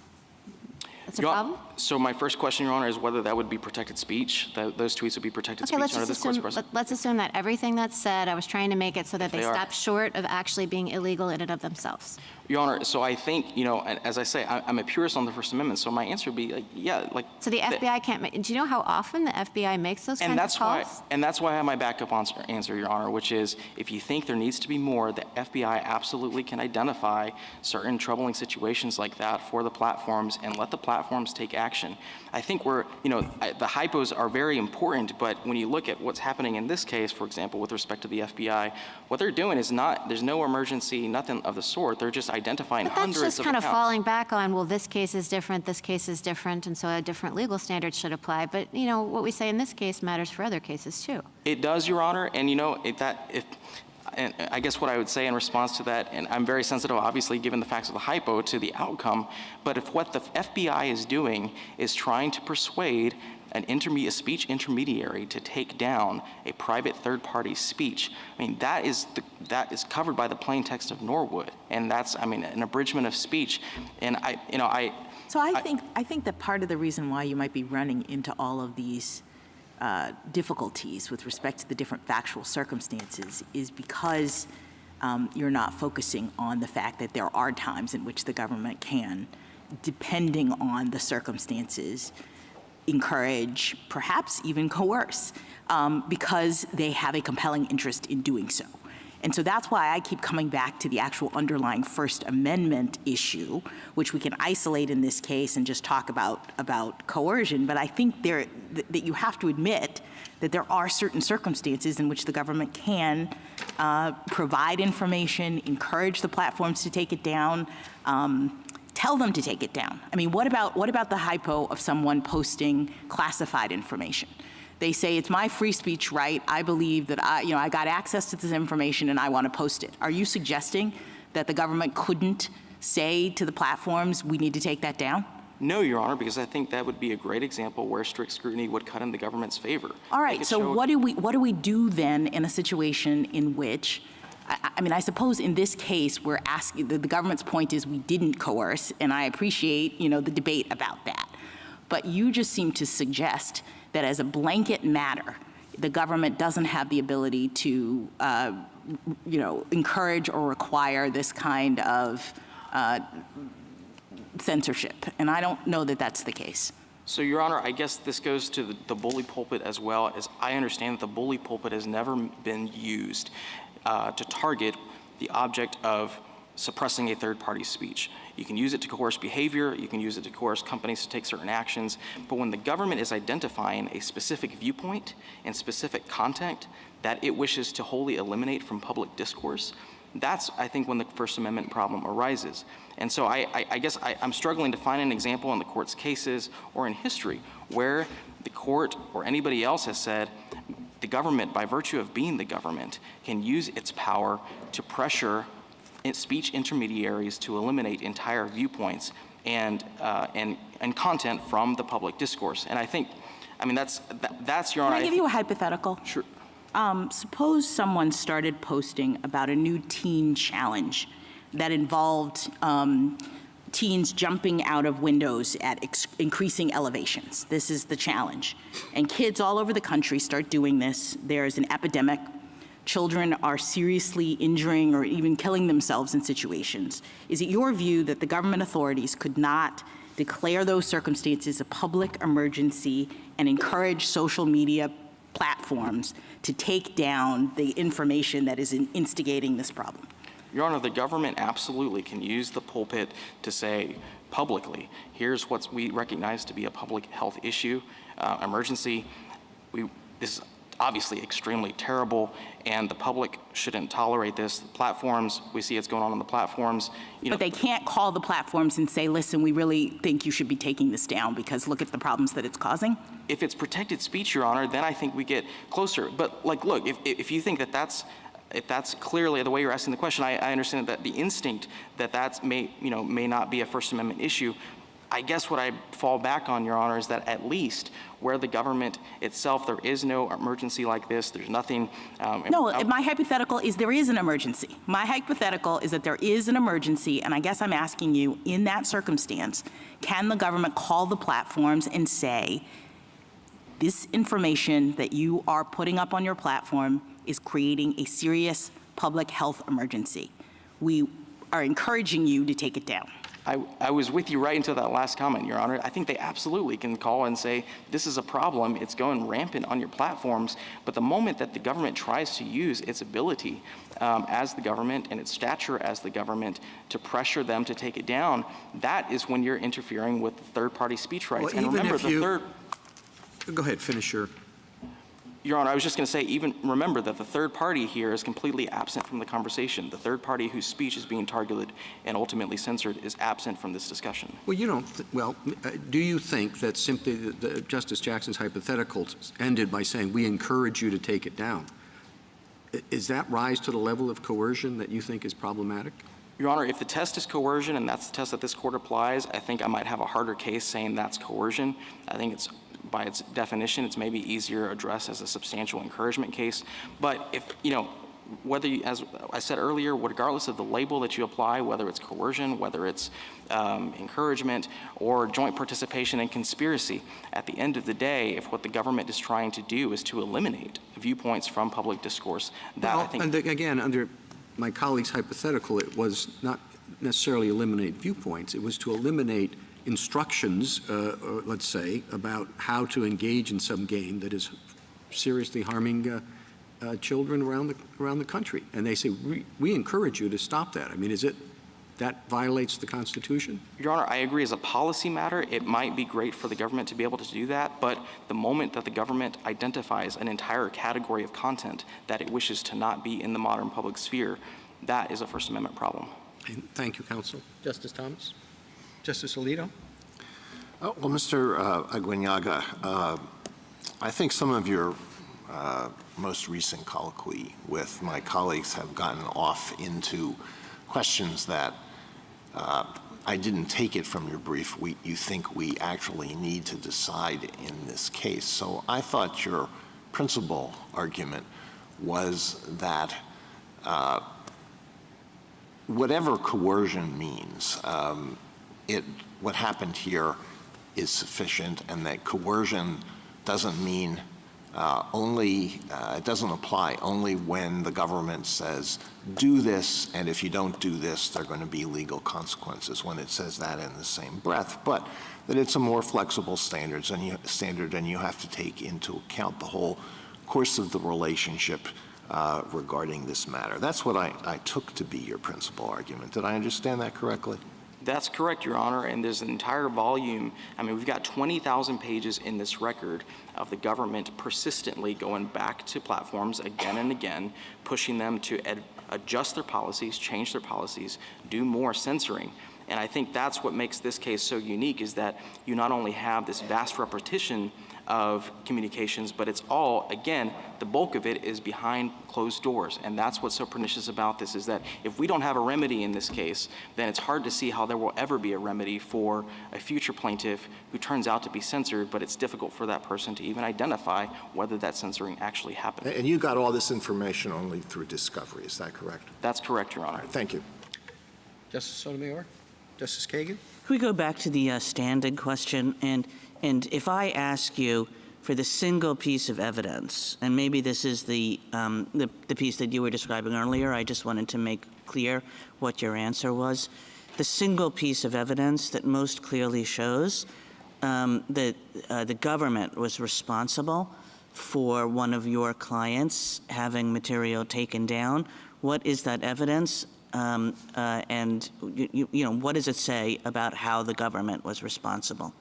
a problem? So my first question, Your Honor, is whether that would be protected speech, that those tweets would be protected speech under this court's precedent. Let's assume that everything that's said, I was trying to make it so that they stop short of actually being illegal in and of themselves. Your Honor, so I think, as I say, I'm a purist on the First Amendment, so my answer would be, So the FBI can't make, do you know how often the FBI makes those kinds of calls? And that's why I have my backup answer, Your Honor, which is, if you think there needs to be more, the FBI absolutely can identify certain troubling situations like that for the platforms and let the platforms take action. I think the hypos are very important, but when you look at what's happening in this case, for example, with respect to the FBI, what they're doing is there's no emergency, nothing of the sort. They're just identifying hundreds of accounts. But that's just kind of falling back on, well, this case is different, and so a different legal standard should apply. But, what we say in this case matters for other cases, too. It does, Your Honor, and and I guess what I would say in response to that, and I'm very sensitive, obviously, given the facts of the hypo, to the outcome, but if what the FBI is doing is trying to persuade a speech intermediary to take down a private third-party speech, that is covered by the plain text of Norwood, and that's, an abridgment of speech, and So I think that part of the reason why you might be running into all of these difficulties with respect to the different factual circumstances is because you're not focusing on the fact that there are times in which the government can, depending on the circumstances, encourage, perhaps even coerce, because they have a compelling interest in doing so. And so that's why I keep coming back to the actual underlying First Amendment issue, which we can isolate in this case and just talk about coercion. But I think that you have to admit that there are certain circumstances in which the government can provide information, encourage the platforms to take it down, tell them to take it down. I mean, what about the hypo of someone posting classified information? They say, it's my free speech right. I believe that I got access to this information and I want to post it. Are you suggesting that the government couldn't say to the platforms, we need to take that down? No, Your Honor, because I think that would be a great example where strict scrutiny would cut in the government's favor. All right, so what do we do then in a situation in which, I mean, I suppose in this case, we're asking, the government's point is we didn't coerce, and I appreciate, the debate about that. But you just seem to suggest that as a blanket matter, the government doesn't have the ability to, encourage or require this kind of censorship. And I don't know that that's the case. So, Your Honor, I guess this goes to the bully pulpit as well. As I understand that the bully pulpit has never been used to target the object of suppressing a third party's speech. You can use it to coerce behavior, you can use it to coerce companies to take certain actions, but when the government is identifying a specific viewpoint and specific content that it wishes to wholly eliminate from public discourse, that's, I think, when the First Amendment problem arises. And so I guess I'm struggling to find an example in the court's cases or in history where the court or anybody else has said the government, by virtue of being the government, can use its power to pressure speech intermediaries to eliminate entire viewpoints and content from the public discourse. And I think, that's Your Honor. Can I give you a hypothetical? Sure. Suppose someone started posting about a new teen challenge that involved teens jumping out of windows at increasing elevations. This is the challenge. And kids all over the country start doing this. There's an epidemic. Children are seriously injuring or even killing themselves in situations. Is it your view that the government authorities could not declare those circumstances a public emergency and encourage social media platforms to take down the information that is instigating this problem? Your Honor, the government absolutely can use the pulpit to say publicly, here's what we recognize to be a public health issue, emergency. This is obviously extremely terrible, and the public shouldn't tolerate this. The platforms, we see it's going on the platforms. But they can't call the platforms and say, listen, we really think you should be taking this down because look at the problems that it's causing? If it's protected speech, Your Honor, then I think we get closer. But look, if you think if that's clearly the way you're asking the question, I understand that the instinct that may not be a First Amendment issue. I guess what I fall back on, Your Honor, is that at least where the government itself, there is no emergency like this, there's nothing. No, my hypothetical is there is an emergency. My hypothetical is that there is an emergency, and I guess I'm asking you, in that circumstance, can the government call the platforms and say, this information that you are putting up on your platform is creating a serious public health emergency. We are encouraging you to take it down. I was with you right until that last comment, Your Honor. I think they absolutely can call and say, this is a problem, it's going rampant on your platforms, but the moment that the government tries to use its ability as the government and its stature as the government to pressure them to take it down, that is when you're interfering with third-party speech rights. Well, and remember, Go ahead, finish your... Your Honor, I was just going to say, even remember that the third party here is completely absent from the conversation. The third party whose speech is being targeted and ultimately censored is absent from this discussion. Well, do you think that simply Justice Jackson's hypothetical ended by saying, we encourage you to take it down? Is that rise to the level of coercion that you think is problematic? Your Honor, if the test is coercion and that's the test that this court applies, I think I might have a harder case saying that's coercion. I think it's, by its definition, it's maybe easier addressed as a substantial encouragement case. But if, whether you, as I said earlier, regardless of the label that you apply, whether it's coercion, whether it's encouragement, or joint participation in conspiracy, at the end of the day, if what the government is trying to do is to eliminate viewpoints from public discourse, that I think... And again, under my colleague's hypothetical, it was not necessarily eliminate viewpoints. It was to eliminate instructions, let's say, about how to engage in some game that is seriously harming children around the country. And they say, we encourage you to stop that. I mean, that violates the Constitution? Your Honor, I agree as a policy matter, it might be great for the government to be able to do that, but the moment that the government identifies an entire category of content that it wishes to not be in the modern public sphere, that is a First Amendment problem. Thank you, counsel. Justice Thomas? Justice Alito? Well, Mr. Aguinaga, I think some of your most recent colloquy with my colleagues have gotten off into questions that I didn't take it from your brief. You think we actually need to decide in this case. So I thought your principal argument was that whatever coercion means, what happened here is sufficient, and that coercion doesn't mean it doesn't apply only when the government says, do this, and if you don't do this, there are going to be legal consequences, when it says that in the same breath, but that it's a more flexible standard, and you have to take into account the whole course of the relationship regarding this matter. That's what I took to be your principal argument. Did I understand that correctly? That's correct, Your Honor, and there's an entire volume. I mean, we've got 20,000 pages in this record of the government persistently going back to platforms again and again, pushing them to adjust their policies, change their policies, do more censoring. And I think that's what makes this case so unique, is that you not only have this vast repetition of communications, but it's all, again, the bulk of it is behind closed doors. And that's what's so pernicious about this, is that if we don't have a remedy in this case, then it's hard to see how there will ever be a remedy for a future plaintiff who turns out to be censored, but it's difficult for that person to even identify whether that censoring actually happened. And you got all this information only through discovery, is that correct? That's correct, Your Honor. Thank you. Justice Sotomayor? Justice Kagan? Can we go back to the standing question? And if I ask you for the single piece of evidence, and maybe this is the piece that you were describing earlier, I just wanted to make clear what your answer was. The single piece of evidence that most clearly shows that the government was responsible for one of your clients having material taken down, what is that evidence? And what does it say about how the government was responsible?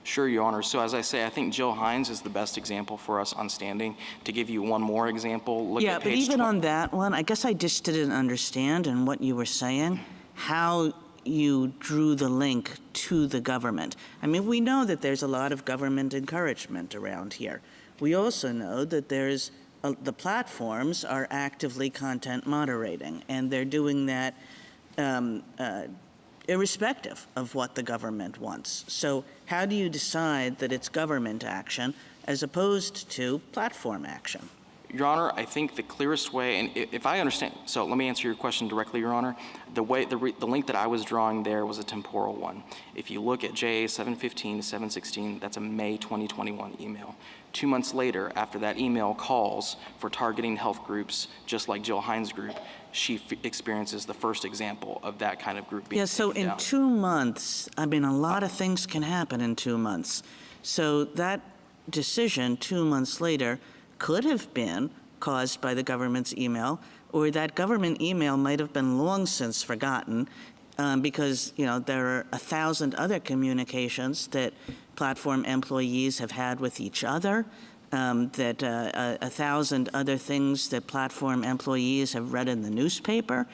Sure, Your Honor. So as I say, I think Jill Hines is the best example for us on standing. To give you one more example, look at page but even on that one, I guess I just didn't understand in what you were saying how you drew the link to the government. I mean, we know that there's a lot of government encouragement around here. We also know that there's the platforms are actively content moderating, and they're doing that irrespective of what the government wants. So how do you decide that it's government action as opposed to platform action? Your Honor, I think the clearest way, and if I understand, so let me answer your question directly, Your Honor. The link that I was drawing there was a temporal one. If you look at JA 715 to 716, that's a May 2021 email. 2 months later, after that email calls for targeting health groups, just like Jill Hines' group, she experiences the first example of that kind of group being so taken in down. 2 months, I mean, a lot of things can happen in 2 months. So that decision 2 months later could have been caused by the government's email, or that government email might have been long since forgotten because, there are 1,000 other communications that platform employees have had with each other, that 1,000 other things that platform employees have read in the newspaper.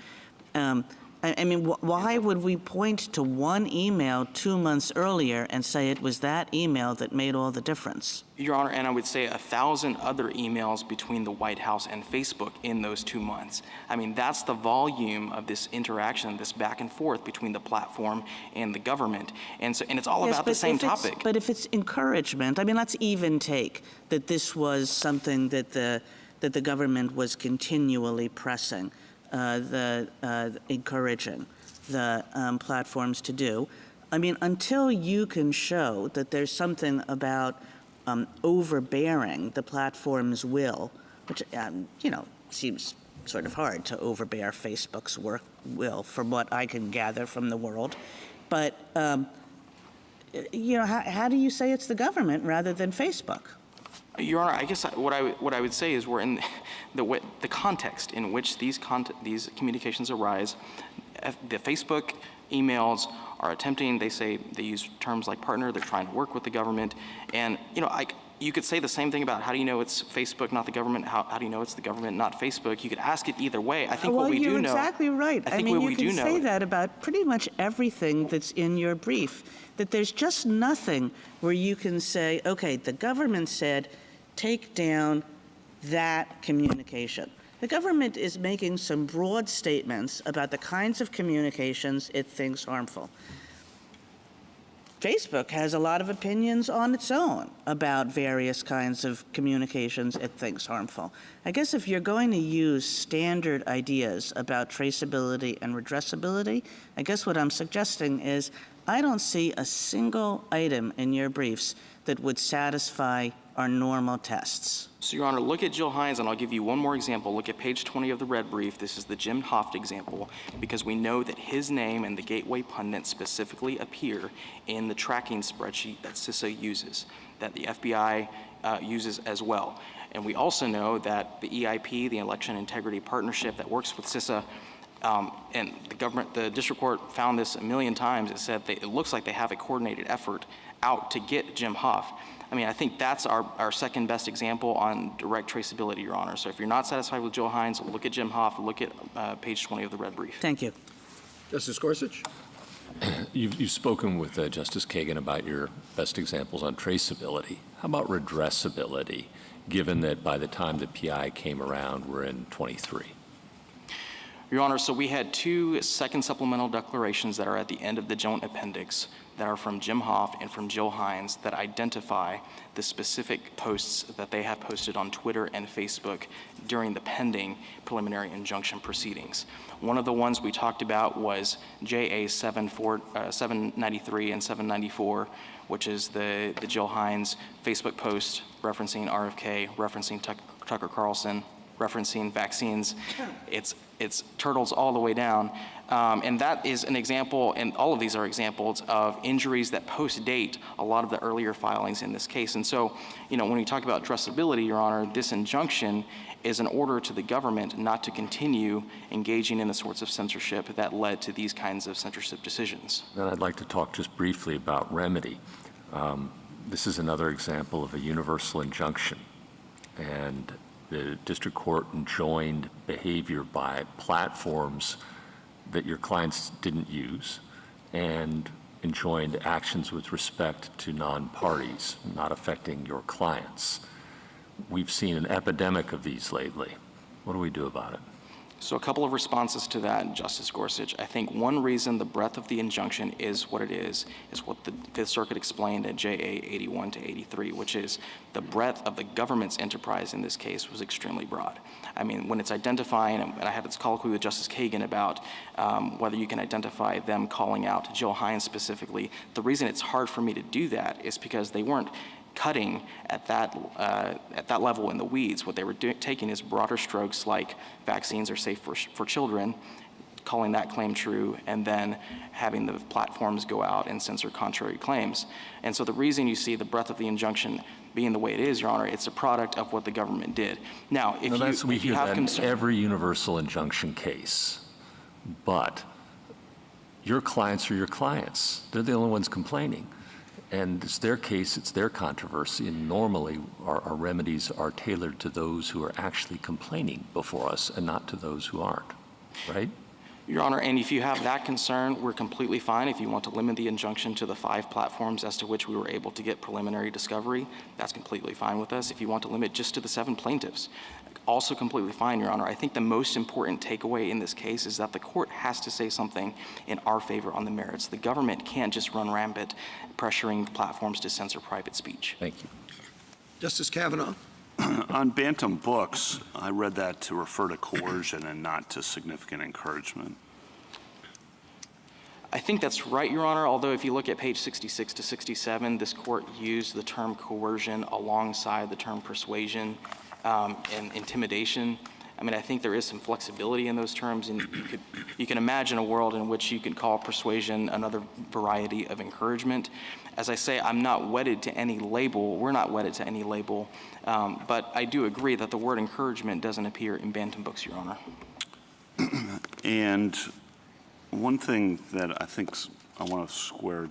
I mean, why would we point to one email 2 months earlier and say it was that email that made all the difference? Your Honor, and I would say 1,000 other emails between the White House and Facebook in those 2 months. I mean, that's the volume of this interaction, this back and forth between the platform and the government. And it's all about the same topic. But if it's encouragement, I mean, let's even take that this was something that the government was continually pressing, encouraging the platforms to do. I mean, until you can show that there's something about overbearing the platform's will, which, seems sort of hard to overbear Facebook's will from what I can gather from the world. But, how do you say it's the government rather than Facebook? Your Honor, I guess what I would say is we're in the context in which these communications arise. The Facebook emails are attempting, they say, they use terms like partner, they're trying to work with the government. And, you could say the same thing about how do you know it's Facebook, not the government? How do you know it's the government, not Facebook? You could ask it either way. I think what we do know. Well, you're exactly right. I mean, you can say that about pretty much everything that's in your brief, that there's just nothing where you can say, okay, the government said, take down that communication. The government is making some broad statements about the kinds of communications it thinks harmful. Facebook has a lot of opinions on its own about various kinds of communications it thinks harmful. I guess if you're going to use standard ideas about traceability and redressability, I guess what I'm suggesting is I don't see a single item in your briefs that would satisfy our normal tests. So, Your Honor, look at Jill Hines, and I'll give you one more example. Look at page 20 of the red brief. This is the Jim Hoft example, because we know that his name and the Gateway Pundit specifically appear in the tracking spreadsheet that CISA uses, that the FBI uses as well. And we also know that the EIP, the Election Integrity Partnership that works with CISA, and the district court found this a million times. It said it looks like they have a coordinated effort out to get Jim Hoft. I mean, I think that's our second best example on direct traceability, Your Honor. So if you're not satisfied with Jill Hines, look at Jim Hoft, look at page 20 of the red brief. Thank you. Justice Gorsuch? You've spoken with Justice Kagan about your best examples on traceability. How about redressability, given that by the time the PI came around, we're in 23? Your Honor, so we had two second supplemental declarations that are at the end of the joint appendix that are from Jim Hoft and from Jill Hines that identify the specific posts that they have posted on Twitter and Facebook during the pending preliminary injunction proceedings. One of the ones we talked about was JA 793 and 794, which is the Jill Hines Facebook post referencing RFK, referencing Tucker Carlson, referencing vaccines. It's turtles all the way down. And that is an example, and all of these are examples of injuries that post-date a lot of the earlier filings in this case. And so, when we talk about addressability, Your Honor, this injunction is an order to the government not to continue engaging in the sorts of censorship that led to these kinds of censorship decisions. Then I'd like to talk just briefly about remedy. This is another example of a universal injunction. And the district court enjoined behavior by platforms that your clients didn't use and enjoined actions with respect to non-parties, not affecting your clients. We've seen an epidemic of these lately. What do we do about it? So a couple of responses to that, Justice Gorsuch. I think one reason the breadth of the injunction is what it is what the Fifth Circuit explained at JA 81 to 83, which is the breadth of the government's enterprise in this case was extremely broad. I mean, when it's identifying, and I had this colloquy with Justice Kagan about whether you can identify them calling out Jill Hines specifically, the reason it's hard for me to do that is because they weren't cutting at that level in the weeds. What they were taking is broader strokes like vaccines are safe for children, calling that claim true, and then having the platforms go out and censor contrary claims. And so the reason you see the breadth of the injunction being the way it is, Your Honor, it's a product of what the government did. Now, if we hear have that concern, in every universal injunction case, but your clients are your clients. They're the only ones complaining. And it's their case, it's their controversy, and normally our remedies are tailored to those who are actually complaining before us and not to those who aren't, right? Your Honor, and if you have that concern, we're completely fine. If you want to limit the injunction to the 5 platforms as to which we were able to get preliminary discovery, that's completely fine with us. If you want to limit just to the 7 plaintiffs, also completely fine, Your Honor. I think the most important takeaway in this case is that the court has to say something in our favor on the merits. The government can't just run rampant pressuring platforms to censor private speech. Thank you. Justice Kavanaugh? On Bantam Books, I read that to refer to coercion and not to significant encouragement. I think that's right, Your Honor, although if you look at page 66 to 67, this court used the term coercion alongside the term persuasion and intimidation. I mean, I think there is some flexibility in those terms, and you can imagine a world in which you could call persuasion another variety of encouragement. As I say, I'm not wedded to any label. We're not wedded to any label, but I do agree that the word encouragement doesn't appear in Bantam books, Your Honor. And one thing that I think I want to square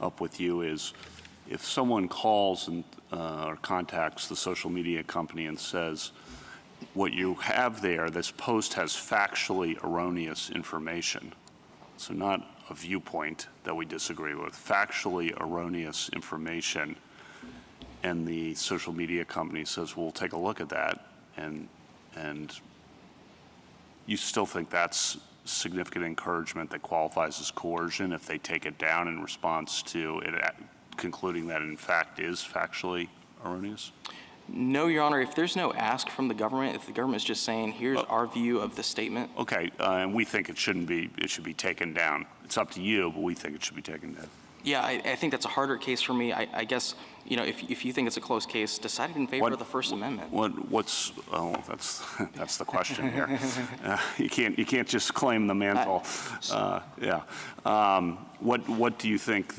up with you is if someone calls and or contacts the social media company and says, what you have there, this post has factually erroneous information. So not a viewpoint that we disagree with, factually erroneous information. And the social media company says, we'll take a look at that. And you still think that's significant encouragement that qualifies as coercion if they take it down in response to it concluding that in fact is factually erroneous? No, Your Honor. If there's no ask from the government, if the government is just saying, here's our view of the statement. Okay, and we think it shouldn't be, it should be taken down. It's up to you, but we think it should be taken down. Yeah, I think that's a harder case for me. I guess, you know, if you think it's a close case, decide it in favor of the First Amendment. That's the question here. You can't just claim the mantle. What do you think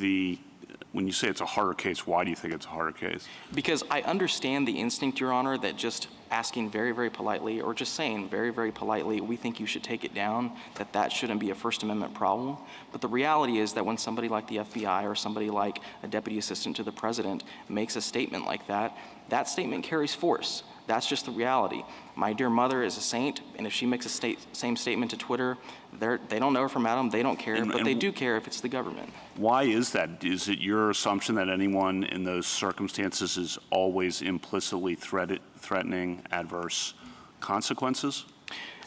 when you say it's a harder case, why do you think it's a harder case? Because I understand the instinct, Your Honor, that just asking very, very politely or just saying very, very politely, we think you should take it down, that shouldn't be a First Amendment problem. But the reality is that when somebody like the FBI or somebody like a deputy assistant to the president makes a statement like that, that statement carries force. That's just the reality. My dear mother is a saint, and if she makes a same statement to Twitter, they don't know her from Adam, they don't care, but they do care if it's the government. Why is that? Is it your assumption that anyone in those circumstances is always implicitly threatening adverse consequences?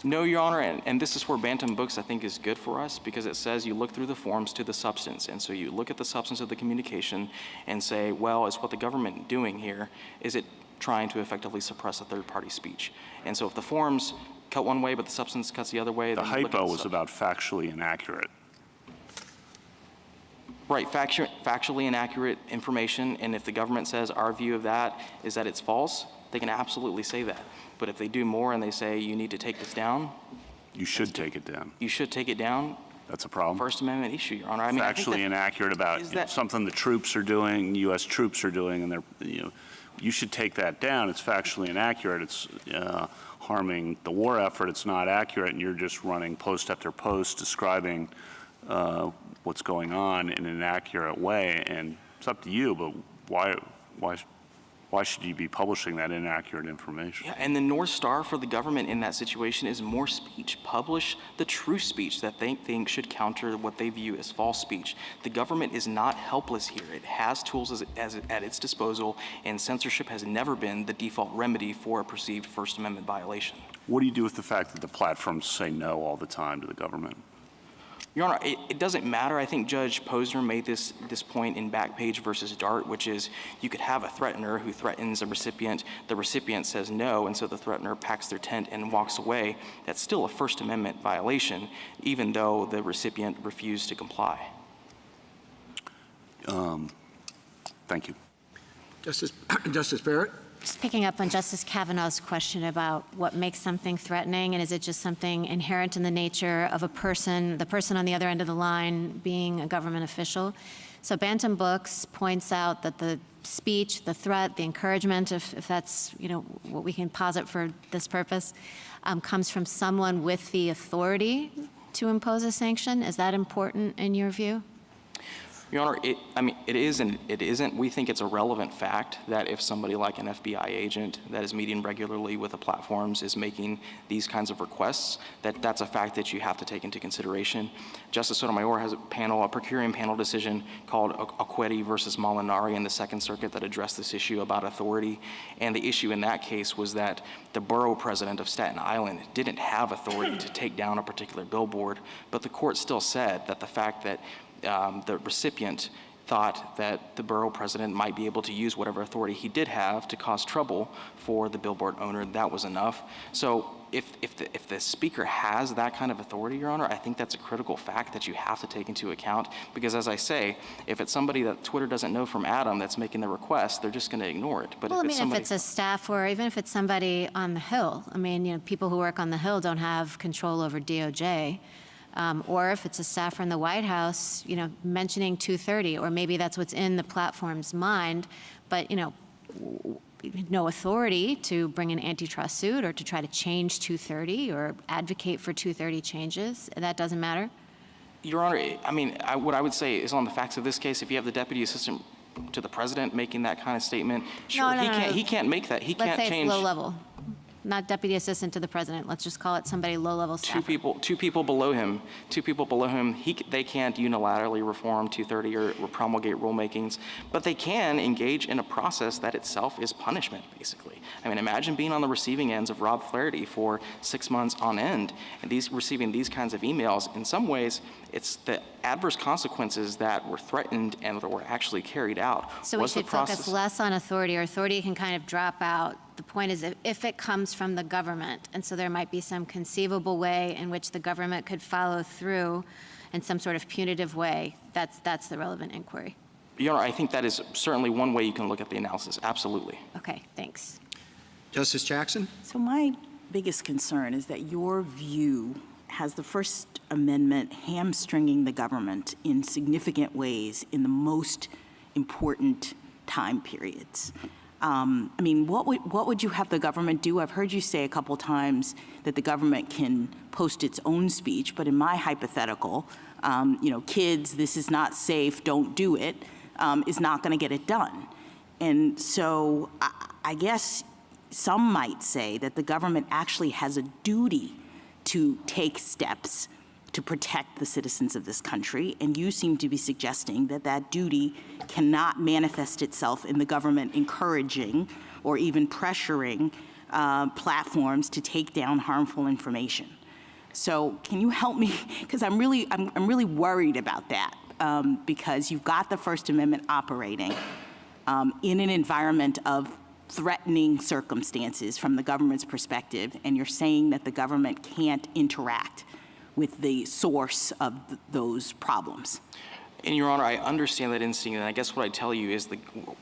No, Your Honor, and this is where Bantam Books, I think, is good for us because it says you look through the forms to the substance. And so you look at the substance of the communication and say, well, is what the government doing here, is it trying to effectively suppress a third-party speech? And so if the forms cut one way but the substance cuts the other way, the hypo was about factually inaccurate. Right, factually inaccurate information, and if the government says our view of that is that it's false, they can absolutely say that. But if they do more and they say you need to take this down, you should take it down. You should take it down. That's a problem. First Amendment issue, Your Honor. I mean, factually inaccurate about something the troops are doing, U.S. troops are doing, and you should take that down. It's factually inaccurate. It's harming the war effort. It's not accurate, and you're just running post after post describing what's going on in an inaccurate way. And it's up to you, but why should you be publishing that inaccurate information? Yeah, and the North Star for the government in that situation is more speech. Publish the true speech that they think should counter what they view as false speech. The government is not helpless here. It has tools at its disposal, and censorship has never been the default remedy for a perceived First Amendment violation. What do you do with the fact that the platforms say no all the time to the government? Your Honor, it doesn't matter. I think Judge Posner made this point in Backpage versus Dart, which is you could have a threatener who threatens a recipient. The recipient says no, and so the threatener packs their tent and walks away. That's still a First Amendment violation, even though the recipient refused to comply. Thank you. Justice Barrett? Just picking up on Justice Kavanaugh's question about what makes something threatening, and is it just something inherent in the nature of a person, the person on the other end of the line being a government official? So Bantam Books points out that the speech, the threat, the encouragement, if that's what we can posit for this purpose, comes from someone with the authority to impose a sanction. Is that important in your view? Your Honor, it is and it isn't. We think it's a relevant fact that if somebody like an FBI agent that is meeting regularly with the platforms is making these kinds of requests, that's a fact that you have to take into consideration. Justice Sotomayor has a per curiam panel decision called Acquetti versus Molinari in the Second Circuit that addressed this issue about authority. And the issue in that case was that the borough president of Staten Island didn't have authority to take down a particular billboard, but the court still said that the fact that the recipient thought that the borough president might be able to use whatever authority he did have to cause trouble for the billboard owner. That was enough. So if the speaker has that kind of authority, Your Honor, I think that's a critical fact that you have to take into account, because as I say, if it's somebody that Twitter doesn't know from Adam that's making the request, they're just going to ignore it. But well, if if it's a staff or even if it's somebody on the Hill, I mean, people who work on the Hill don't have control over DOJ. Or if it's a staff from the White House, mentioning 230, or maybe that's what's in the platform's mind, but, no authority to bring an antitrust suit or to try to change 230 or advocate for 230 changes. That doesn't matter? Your Honor, I mean, what I would say is on the facts of this case, if you have the deputy assistant to the president making that kind of statement, sure, he can't make that. He Let's can't say change. It's low level. Not deputy assistant to the president. Let's just call it somebody low-level staff. Two people below him. They can't unilaterally reform 230 or promulgate rulemakings, but they can engage in a process that itself is punishment, basically. I mean, imagine being on the receiving ends of Rob Flaherty for 6 months on end, and receiving these kinds of emails. In some ways, it's the adverse consequences that were threatened and that were actually carried out. So we should focus less on authority, or authority can kind of drop out. The point is if it comes from the government, and so there might be some conceivable way in which the government could follow through in some sort of punitive way, that's the relevant inquiry. Your Honor, I think that is certainly one way you can look at the analysis. Absolutely. Okay, thanks. Justice Jackson? So my biggest concern is that your view has the First Amendment hamstringing the government in significant ways in the most important time periods. I mean, what would you have the government do? I've heard you say a couple times that the government can post its own speech, but in my hypothetical, kids, this is not safe, don't do it, is not going to get it done. And so I guess some might say that the government actually has a duty to take steps to protect the citizens of this country, and you seem to be suggesting that that duty cannot manifest itself in the government encouraging or even pressuring platforms to take down harmful information. So can you help me? Because I'm really worried about that, because you've got the First Amendment operating in an environment of threatening circumstances from the government's perspective, and you're saying that the government can't interact with the source of those problems. And Your Honor, I understand that instinct, and I guess what I tell you is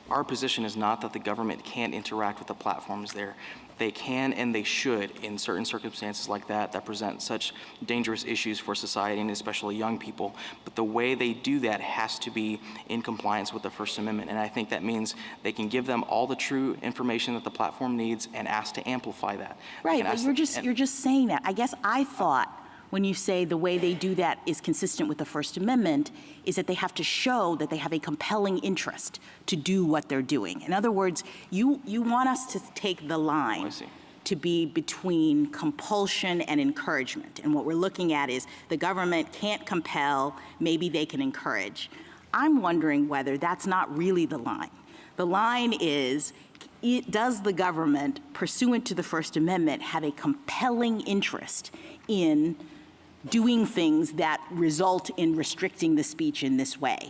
our position is not that the government can't interact with the platforms there. They can and they should in certain circumstances like that present such dangerous issues for society and especially young people. But the way they do that has to be in compliance with the First Amendment. And I think that means they can give them all the true information that the platform needs and ask to amplify that. Right, but you're just saying that. I guess I thought when you say the way they do that is consistent with the First Amendment is that they have to show that they have a compelling interest to do what they're doing. In other words, you want us to take the line to be between compulsion and encouragement. And what we're looking at is the government can't compel, maybe they can encourage. I'm wondering whether that's not really the line. The line is, does the government, pursuant to the First Amendment, have a compelling interest in doing things that result in restricting the speech in this way?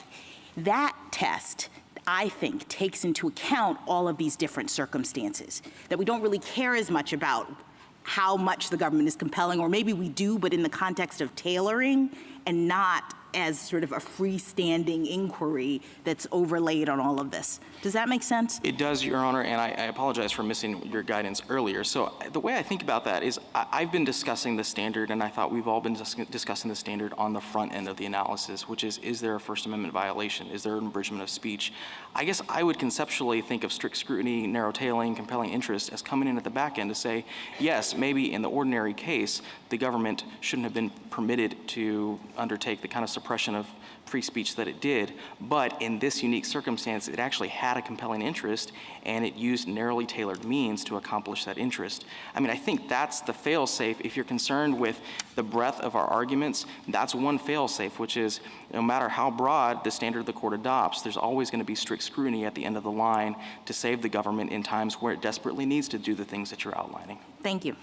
That test, I think, takes into account all of these different circumstances, that we don't really care as much about how much the government is compelling, or maybe we do, but in the context of tailoring and not as sort of a freestanding inquiry that's overlaid on all of this. Does that make sense? It does, Your Honor, and I apologize for missing your guidance earlier. So the way I think about that is I've been discussing the standard, and I thought we've all been discussing the standard on the front end of the analysis, which is there a First Amendment violation? Is there an abridgment of speech? I guess I would conceptually think of strict scrutiny, narrow tailing, compelling interest as coming in at the back end to say, yes, maybe in the ordinary case, the government shouldn't have been permitted to undertake the kind of suppression of free speech that it did, but in this unique circumstance, it actually had a compelling interest, and it used narrowly tailored means to accomplish that interest. I mean, I think that's the fail-safe. If you're concerned with the breadth of our arguments, that's one fail-safe, which is no matter how broad the standard the court adopts, there's always going to be strict scrutiny at the end of the line to save the government in times where it desperately needs to do the things that you're outlining. Thank you.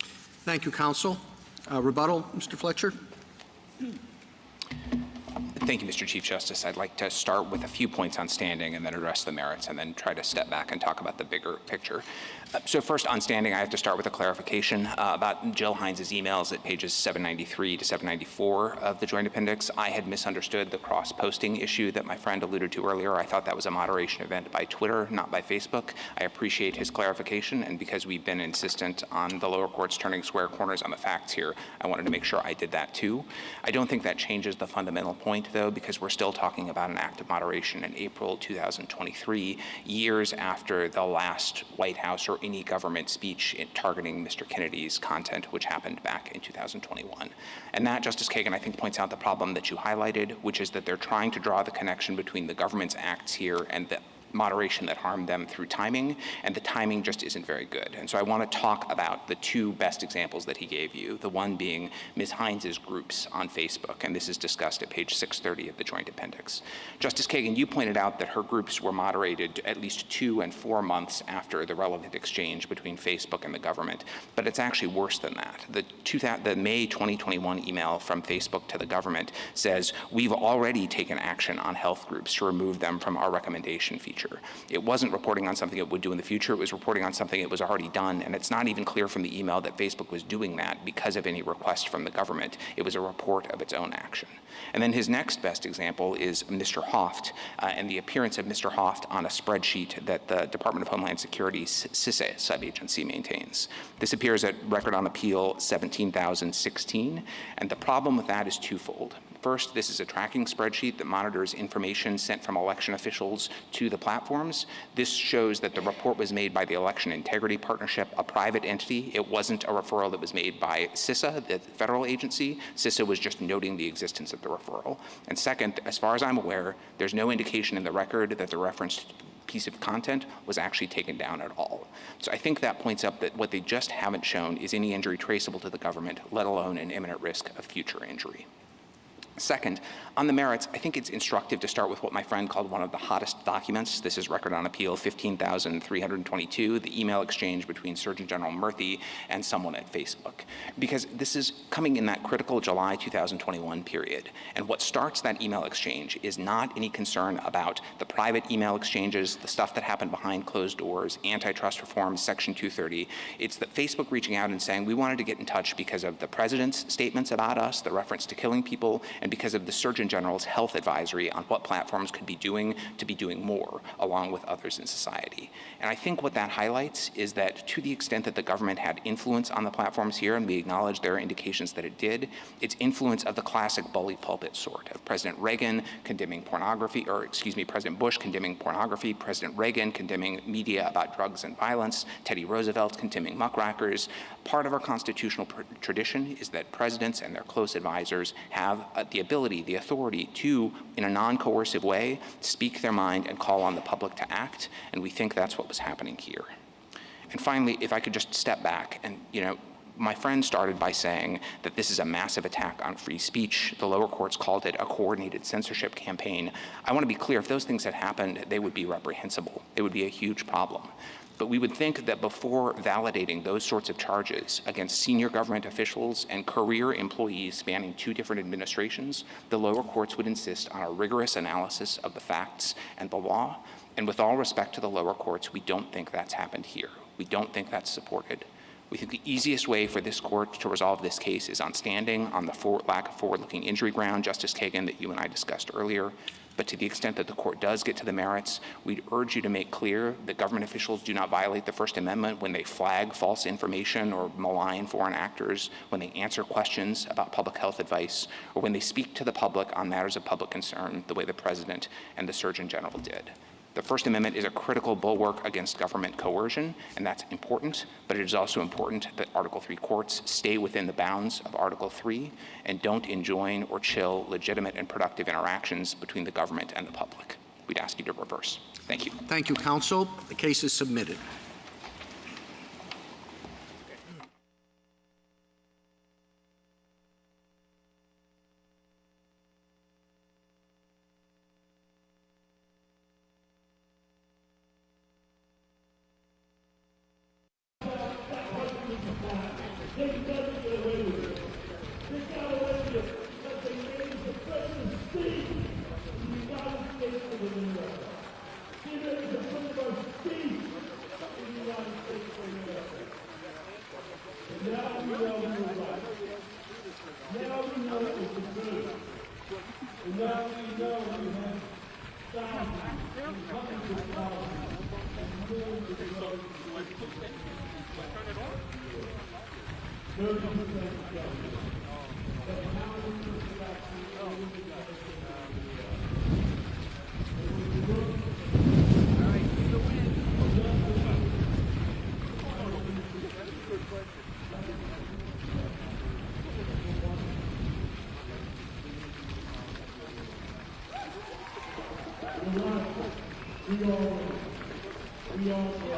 Thank you, counsel. Rebuttal, Mr. Fletcher? Thank you, Mr. Chief Justice. I'd like to start with a few points on standing and then address the merits and then try to step back and talk about the bigger picture. So first, on standing, I have to start with a clarification about Jill Hines' emails at pages 793 to 794 of the Joint Appendix. I had misunderstood the cross-posting issue that my friend alluded to earlier. I thought that was a moderation event by Twitter, not by Facebook. I appreciate his clarification, and because we've been insistent on the lower courts turning square corners on the facts here, I wanted to make sure I did that too. I don't think that changes the fundamental point, though, because we're still talking about an act of moderation in April 2023, years after the last White House or any government speech targeting Mr. Kennedy's content, which happened back in 2021. And that, Justice Kagan, I think points out the problem that you highlighted, which is that they're trying to draw the connection between the government's acts here and the moderation that harmed them through timing, and the timing just isn't very good. And so I want to talk about the two best examples that he gave you, the one being Ms. Hines' groups on Facebook, and this is discussed at page 630 of the Joint Appendix. Justice Kagan, you pointed out that her groups were moderated at least 2 and 4 months after the relevant exchange between Facebook and the government, but it's actually worse than that. The May 2021 email from Facebook to the government says, we've already taken action on health groups to remove them from our recommendation feature. It wasn't reporting on something it would do in the future. It was reporting on something it was already done, and it's not even clear from the email that Facebook was doing that because of any request from the government. It was a report of its own action. And then his next best example is Mr. Hoft and the appearance of Mr. Hoft on a spreadsheet that the Department of Homeland Security's CISA sub-agency maintains. This appears at Record on Appeal 17,016, and the problem with that is twofold. First, this is a tracking spreadsheet that monitors information sent from election officials to the platforms. This shows that the report was made by the Election Integrity Partnership, a private entity. It wasn't a referral that was made by CISA, the federal agency. CISA was just noting the existence of the referral. And second, as far as I'm aware, there's no indication in the record that the referenced piece of content was actually taken down at all. So I think that points up that what they just haven't shown is any injury traceable to the government, let alone an imminent risk of future injury. Second, on the merits, I think it's instructive to start with what my friend called one of the hottest documents. This is Record on Appeal 15,322, the email exchange between Surgeon General Murthy and someone at Facebook. Because this is coming in that critical July 2021 period. And what starts that email exchange is not any concern about the private email exchanges, the stuff that happened behind closed doors, antitrust reform, Section 230. It's that Facebook reaching out and saying, we wanted to get in touch because of the president's statements about us, the reference to killing people, and because of the Surgeon General's health advisory on what platforms could be doing to be doing more, along with others in society. And I think what that highlights is that to the extent that the government had influence on the platforms here, and we acknowledge there are indications that it did, it's influence of the classic bully pulpit sort, of President Reagan condemning pornography, or excuse me, President Bush condemning pornography, President Reagan condemning media about drugs and violence, Teddy Roosevelt condemning muckrakers. Part of our constitutional tradition is that presidents and their close advisors have the ability, the authority to, in a non-coercive way, speak their mind and call on the public to act, and we think that's what was happening here. And finally, if I could just step back, and my friend started by saying that this is a massive attack on free speech. The lower courts called it a coordinated censorship campaign. I want to be clear, if those things had happened, they would be reprehensible. It would be a huge problem. But we would think that before validating those sorts of charges against senior government officials and career employees spanning 2 different administrations, the lower courts would insist on a rigorous analysis of the facts and the law. And with all respect to the lower courts, we don't think that's happened here. We don't think that's supported. We think the easiest way for this court to resolve this case is on standing on the lack of forward-looking injury ground, Justice Kagan, that you and I discussed earlier. But to the extent that the court does get to the merits, we'd urge you to make clear that government officials do not violate the First Amendment when they flag false information or malign foreign actors, when they answer questions about public health advice, or when they speak to the public on matters of public concern the way the President and the Surgeon General did. The First Amendment is a critical bulwark against government coercion, and that's important, but it is also important that Article III courts stay within the bounds of Article III and don't enjoin or chill legitimate and productive interactions between the government and the public. We'd ask you to reverse. Thank you. Thank you, counsel. The case is submitted. This got away with it. Because they made the president speak. Now we know we were right. Now we know it was the good. And now we know we have thousands and hundreds of thousands and millions of votes. 30% of government. But how is this actually we all